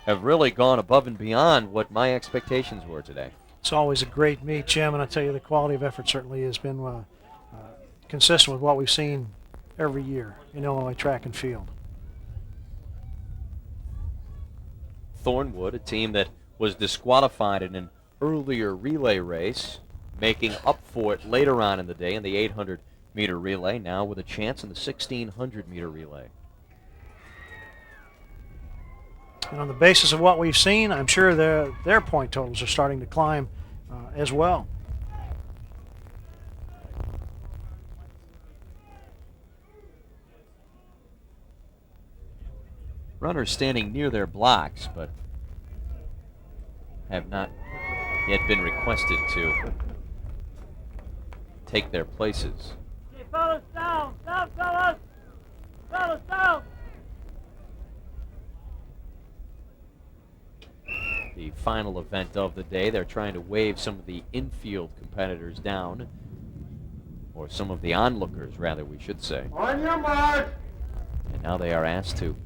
have really gone above and beyond what my expectations were today. It's always a great meet, Jim, and I tell you the quality of effort certainly has been consistent with what we've seen every year in Illinois track and field. Thornwood, a team that was disqualified in an earlier relay race, making up for it later on in the day in the 800-meter relay, now with a chance in the 1,600-meter relay. And on the basis of what we've seen, I'm sure their point totals are starting to climb as well. Runners standing near their blocks, but have not yet been requested to take their places. Okay, fellas, down, fellas. Fellas, down. The final event of the day, they're trying to wave some of the infield competitors down, or some of the onlookers, rather, we should say. On your mark. And now they are asked to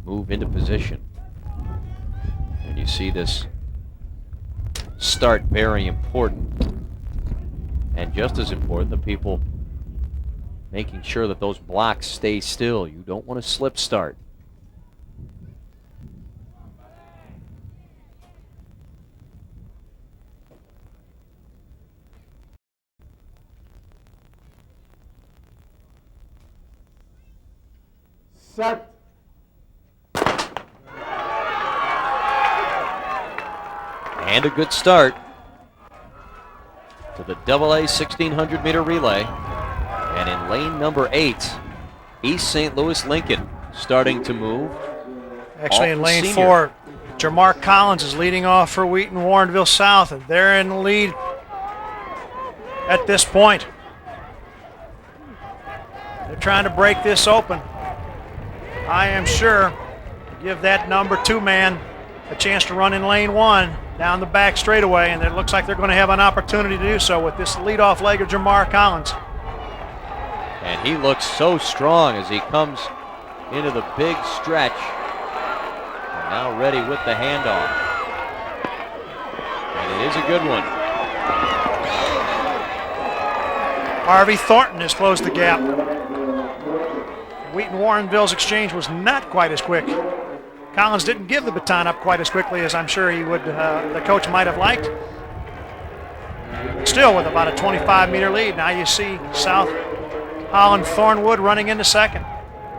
move into position. And you see this start very important. And just as important, the people making sure that those blocks stay still. You don't want to slip start. Set. And a good start to the AA 1,600-meter relay. And in lane number 8, East St. Louis Lincoln starting to move. Actually, in lane 4, Jamar Collins is leading off for Wheaton Warrenville South, and they're in the lead at this point. They're trying to break this open. I am sure to give that number 2 man a chance to run in lane 1 down the back straightaway, and it looks like they're going to have an opportunity to do so with this leadoff leg of Jamar Collins. And he looks so strong as he comes into the big stretch. And now ready with the handoff. And it is a good one. Harvey Thornton has closed the gap. Wheaton Warrenville's exchange was not quite as quick. Collins didn't give the baton up quite as quickly as I'm sure he would, the coach might have liked. Still with about a 25-meter lead. Now you see South Holland Thornwood running into second,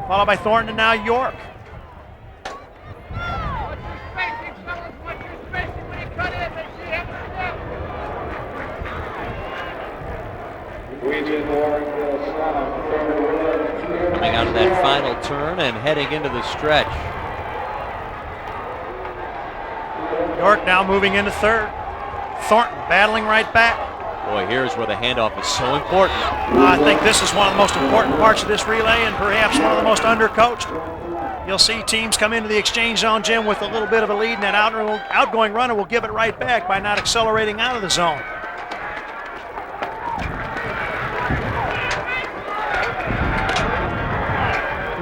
followed by Thornton and now York. Coming out of that final turn and heading into the stretch. York now moving into third. Thornton battling right back. Boy, here's where the handoff is so important. I think this is one of the most important parts of this relay and perhaps one of the most undercoached. You'll see teams come into the exchange zone, Jim, with a little bit of a lead, and that outgoing runner will give it right back by not accelerating out of the zone.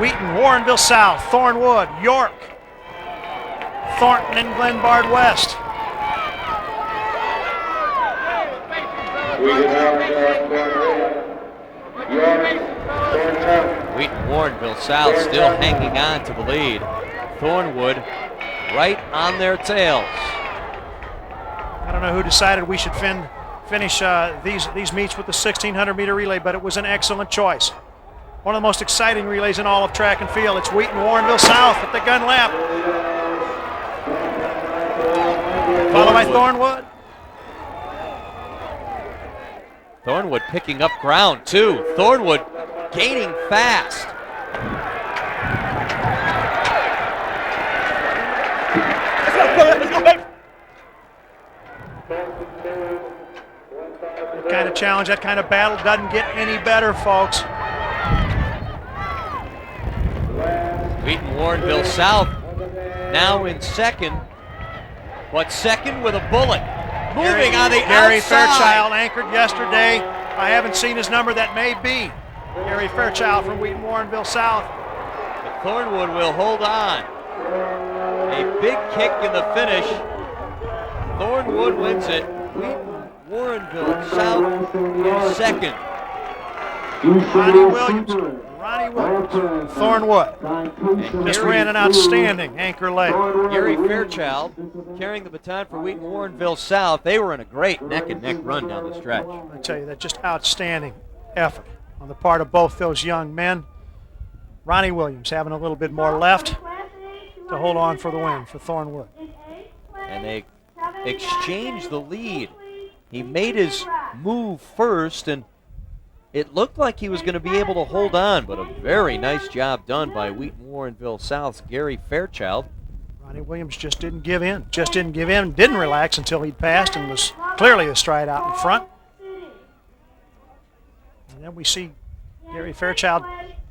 Wheaton, Warrenville South, Thornwood, York, Thornton, and Glenbard West. Wheaton Warrenville South still hanging on to the lead. Thornwood right on their tails. I don't know who decided we should finish these meets with the 1,600-meter relay, but it was an excellent choice. One of the most exciting relays in all of track and field. It's Wheaton Warrenville South at the gun lap. Followed by Thornwood. Thornwood picking up ground, too. Thornwood gaining fast. That kind of challenge, that kind of battle doesn't get any better, folks. Wheaton Warrenville South now in second, but second with a bullet. Moving on the Gary outside. Fairchild anchored yesterday. I haven't seen his number. That may be Gary Fairchild from Wheaton Warrenville South. But Thornwood will hold on. A big kick in the finish. Thornwood wins it. Wheaton Warrenville South is second. Ronnie Williams, Thornwood. Just ran an outstanding anchor leg. Gary Fairchild carrying the baton for Wheaton Warrenville South. They were in a great neck-and-neck run down the stretch. I tell you, that just outstanding effort on the part of both those young men. Ronnie Williams having a little bit more left to hold on for the win for Thornwood. And they exchanged the lead. He made his move first, and it looked like he was going to be able to hold on, but a very nice job done by Wheaton Warrenville South's Gary Fairchild. Ronnie Williams just didn't give in. Didn't relax until he'd passed and was clearly a stride out in front. And then we see Gary Fairchild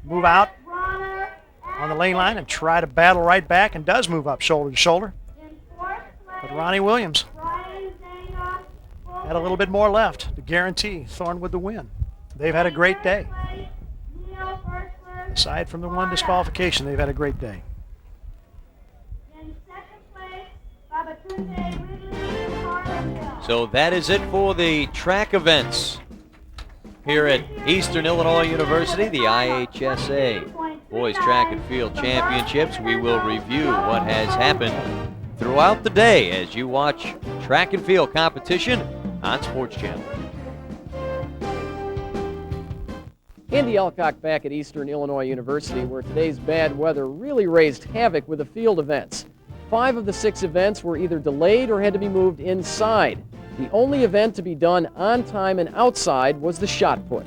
move out on the lane line and try to battle right back, and does move up shoulder to shoulder. But Ronnie Williams had a little bit more left to guarantee Thornwood the win. They've had a great day. Aside from the one disqualification, they've had a great day. So that is it for the track events here at Eastern Illinois University, the IHSA Boys Track and Field Championships. We will review what has happened throughout the day as you watch track and field competition on Sports Channel. Andy Elcock back at Eastern Illinois University, where today's bad weather really raised havoc with the field events. 5 of the 6 events were either delayed or had to be moved inside. The only event to be done on time and outside was the shot put.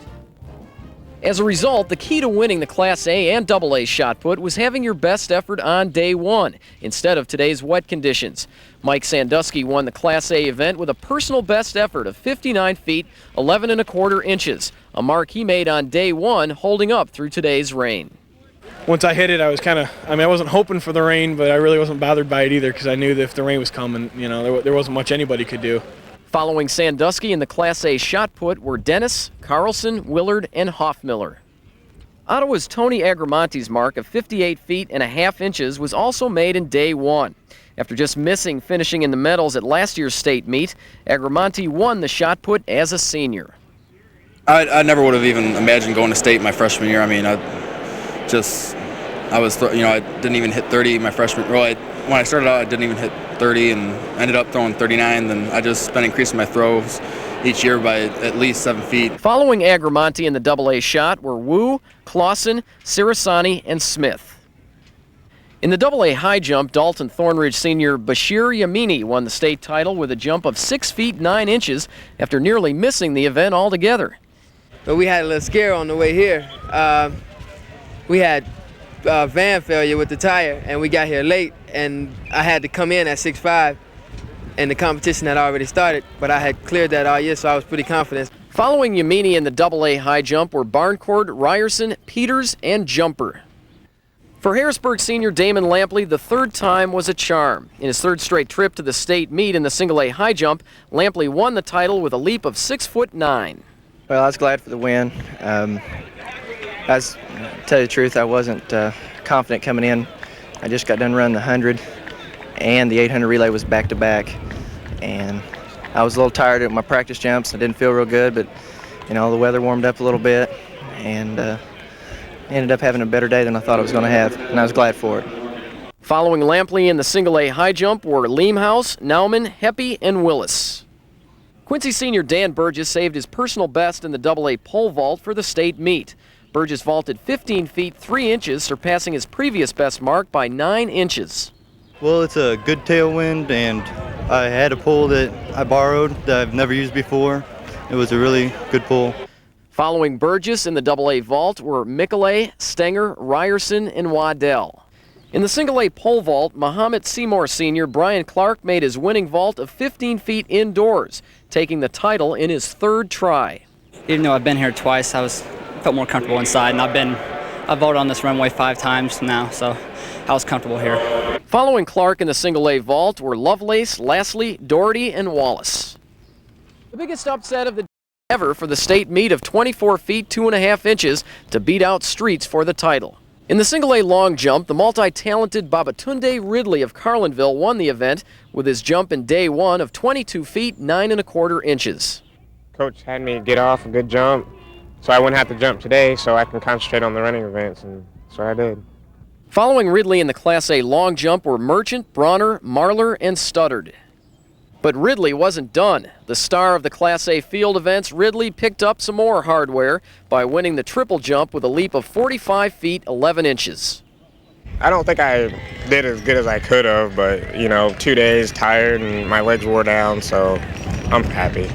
As a result, the key to winning the Class A and AA shot put was having your best effort on day 1 instead of today's wet conditions. Mike Sandusky won the Class A event with a personal best effort of 59 feet, 11 1/4 inches, a mark he made on day 1, holding up through today's rain. Once I hit it, I was I wasn't hoping for the rain, but I really wasn't bothered by it either, because I knew that if the rain was coming, there wasn't much anybody could do. Following Sandusky in the Class A shot put were Dennis, Carlson, Willard, and Hoffmiller. Ottawa's Tony Agramonte's mark of 58 feet and 1/2 inches was also made in day 1. After just missing finishing in the medals at last year's state meet, Agramonte won the shot put as a senior. I never would have even imagined going to state my freshman year. I mean, I didn't even hit 30 my freshman. Well, when I started out, I didn't even hit 30 and ended up throwing 39. Then I just been increasing my throws each year by at least 7 feet. Following Agramonte in the AA shot were Wu, Clausen, Sirasani, and Smith. In the AA high jump, Dalton Thornridge senior Bashir Yamini won the state title with a jump of 6 feet 9 inches after nearly missing the event altogether. But we had a little scare on the way here. We had van failure with the tire, and we got here late, and I had to come in at 6'5", and the competition had already started, but I had cleared that all year, so I was pretty confident. Following Yamini in the AA high jump were Barncourt, Ryerson, Peters, and Jumper. For Harrisburg senior Damon Lampley, the 3rd time was a charm. In his 3rd straight trip to the state meet in the single A high jump, Lampley won the title with a leap of 6'9". Well, I was glad for the win. To tell you the truth, I wasn't confident coming in. I just got done running the 100, and the 800 relay was back-to-back. And I was a little tired at my practice jumps. I didn't feel real good, but the weather warmed up a little bit, and ended up having a better day than I thought I was going to have, and I was glad for it. Following Lampley in the single A high jump were Liemhaus, Nauman, Heppy, and Willis. Quincy senior Dan Burgess saved his personal best in the AA pole vault for the state meet. Burgess vaulted 15 feet 3 inches, surpassing his previous best mark by 9 inches. Well, it's a good tailwind, and I had a pole that I borrowed that I've never used before. It was a really good pole. Following Burgess in the AA vault were Michele, Stenger, Ryerson, and Waddell. In the single A pole vault, Muhammad Seymour Sr. Brian Clark made his winning vault of 15 feet indoors, taking the title in his third try. Even though I've been here twice, I felt more comfortable inside, and I've vaulted on this runway 5 times now, so I was comfortable here. Following Clark in the single A vault were Lovelace, Lastly, Doherty, and Wallace. The biggest upset of the ever for the state meet of 24 feet 2.5 inches to beat out Streets for the title. In the single A long jump, the multi-talented Babatunde Ridley of Carlinville won the event with his jump in day 1 of 22 feet 9.25 inches. Coach had me get off a good jump so I wouldn't have to jump today so I can concentrate on the running events, and so I did. Following Ridley in the Class A long jump were Merchant, Bronner, Marler, and Studdard. But Ridley wasn't done. The star of the Class A field events, Ridley picked up some more hardware by winning the triple jump with a leap of 45 feet 11 inches. I don't think I did as good as I could have, but 2 days tired and my legs wore down, so I'm happy.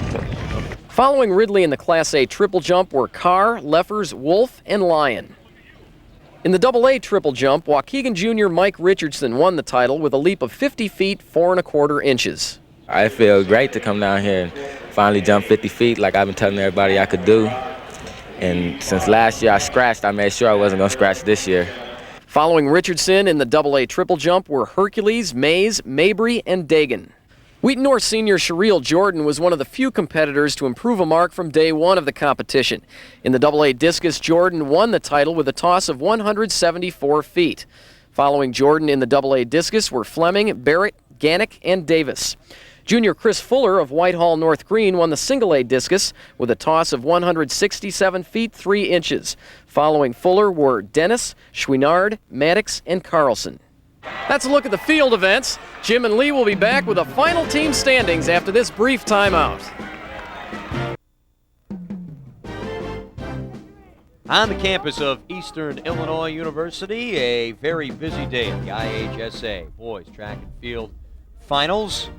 Following Ridley in the Class A triple jump were Carr, Leffers, Wolf, and Lyon. In the AA triple jump, Waukegan Jr. Mike Richardson won the title with a leap of 50 feet 4.25 inches. I feel great to come down here and finally jump 50 feet like I've been telling everybody I could do. And since last year I scratched, I made sure I wasn't going to scratch this year. Following Richardson in the AA triple jump were Hercules, Mays, Mabry, and Dagan. Wheaton North senior Sherrill Jordan was one of the few competitors to improve a mark from day 1 of the competition. In the AA discus, Jordan won the title with a toss of 174 feet. Following Jordan in the AA discus were Fleming, Barrett, Gannick, and Davis. Junior Chris Fuller of Whitehall North Green won the single A discus with a toss of 167 feet 3 inches. Following Fuller were Dennis, Chouinard, Maddox, and Carlson. That's a look at the field events. Jim and Lee will be back with the final team standings after this brief timeout. On the campus of Eastern Illinois University, a very busy day at the IHSA Boys Track and Field Finals.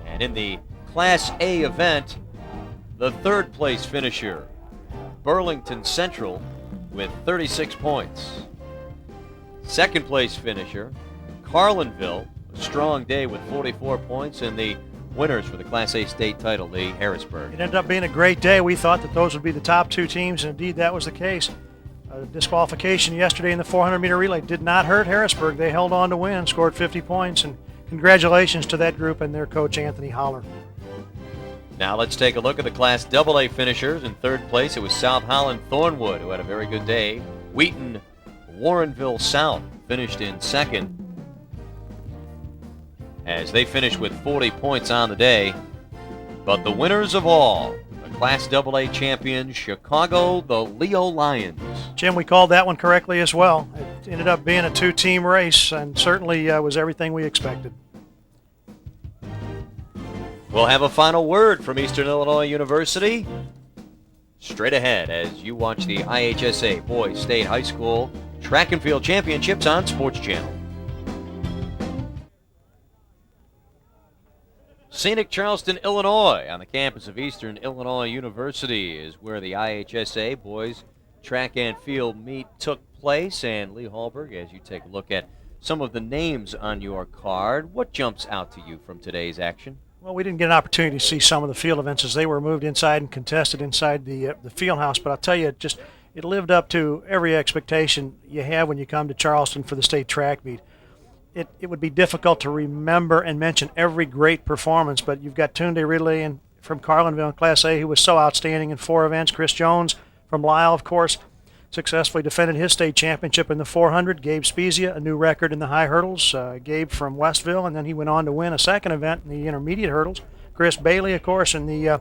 And in the Class A event, the third place finisher, Burlington Central, with 36 points. Second place finisher, Carlinville, a strong day with 44 points, and the winners for the Class A state title, the Harrisburg. It ended up being a great day. We thought that those would be the top 2 teams, and indeed that was the case. Disqualification yesterday in the 400-meter relay did not hurt Harrisburg. They held on to win, scored 50 points, and congratulations to that group and their coach, Anthony Holler. Now let's take a look at the Class AA finishers. In third place, it was South Holland Thornwood, who had a very good day. Wheaton Warrenville South finished in second, as they finished with 40 points on the day. But the winners of all, the Class AA champions, Chicago, the Leo Lions. Jim, we called that one correctly as well. It ended up being a 2-team race, and certainly was everything we expected. We'll have a final word from Eastern Illinois University straight ahead as you watch the IHSA Boys State High School Track and Field Championships on Sports Channel. Scenic Charleston, Illinois, on the campus of Eastern Illinois University, is where the IHSA Boys Track and Field meet took place. And Lee Hallberg, as you take a look at some of the names on your card, what jumps out to you from today's action? Well, we didn't get an opportunity to see some of the field events as they were moved inside and contested inside the field house, but I'll tell you, it lived up to every expectation you have when you come to Charleston for the state track meet. It would be difficult to remember and mention every great performance, but you've got Tunde Ridley from Carlinville in Class A, who was so outstanding in 4 events. Chris Jones from Lisle, of course, successfully defended his state championship in the 400. Gabe Spezia, a new record in the high hurdles. Gabe from Westville, and then he went on to win a second event in the intermediate hurdles. Chris Bailey, of course, in the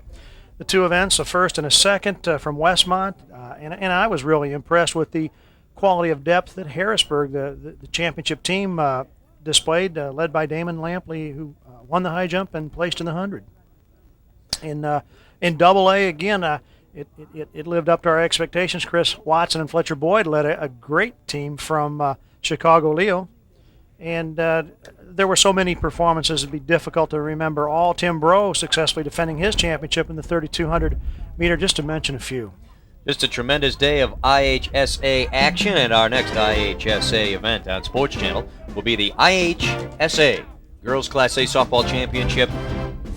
2 events, a first and a second from Westmont. And I was really impressed with the quality of depth that Harrisburg, the championship team, displayed, led by Damon Lampley, who won the high jump and placed in the 100. In AA, again, it lived up to our expectations. Chris Watson and Fletcher Boyd led a great team from Chicago Leo. And there were so many performances, it'd be difficult to remember all. Tim Breaux successfully defending his championship in the 3,200 meter, just to mention a few. Just a tremendous day of IHSA action, and our next IHSA event on Sports Channel will be the IHSA Girls Class A Softball Championship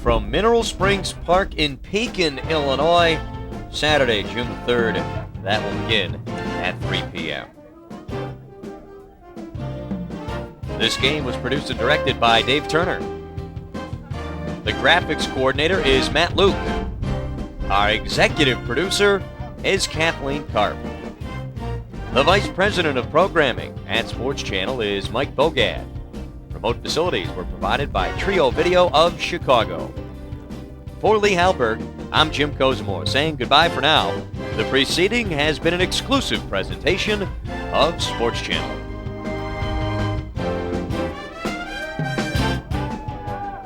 from Mineral Springs Park in Pekin, Illinois, Saturday, June 3rd. That will begin at 3 p.m. This game was produced and directed by Dave Turner. The graphics coordinator is Matt Luke. Our executive producer is Kathleen Karp. The vice president of programming at Sports Channel is Mike Bogad. Remote facilities were provided by Trio Video of Chicago. For Lee Halberg, I'm Jim Kozimor saying goodbye for now. The preceding has been an exclusive presentation of Sports Channel.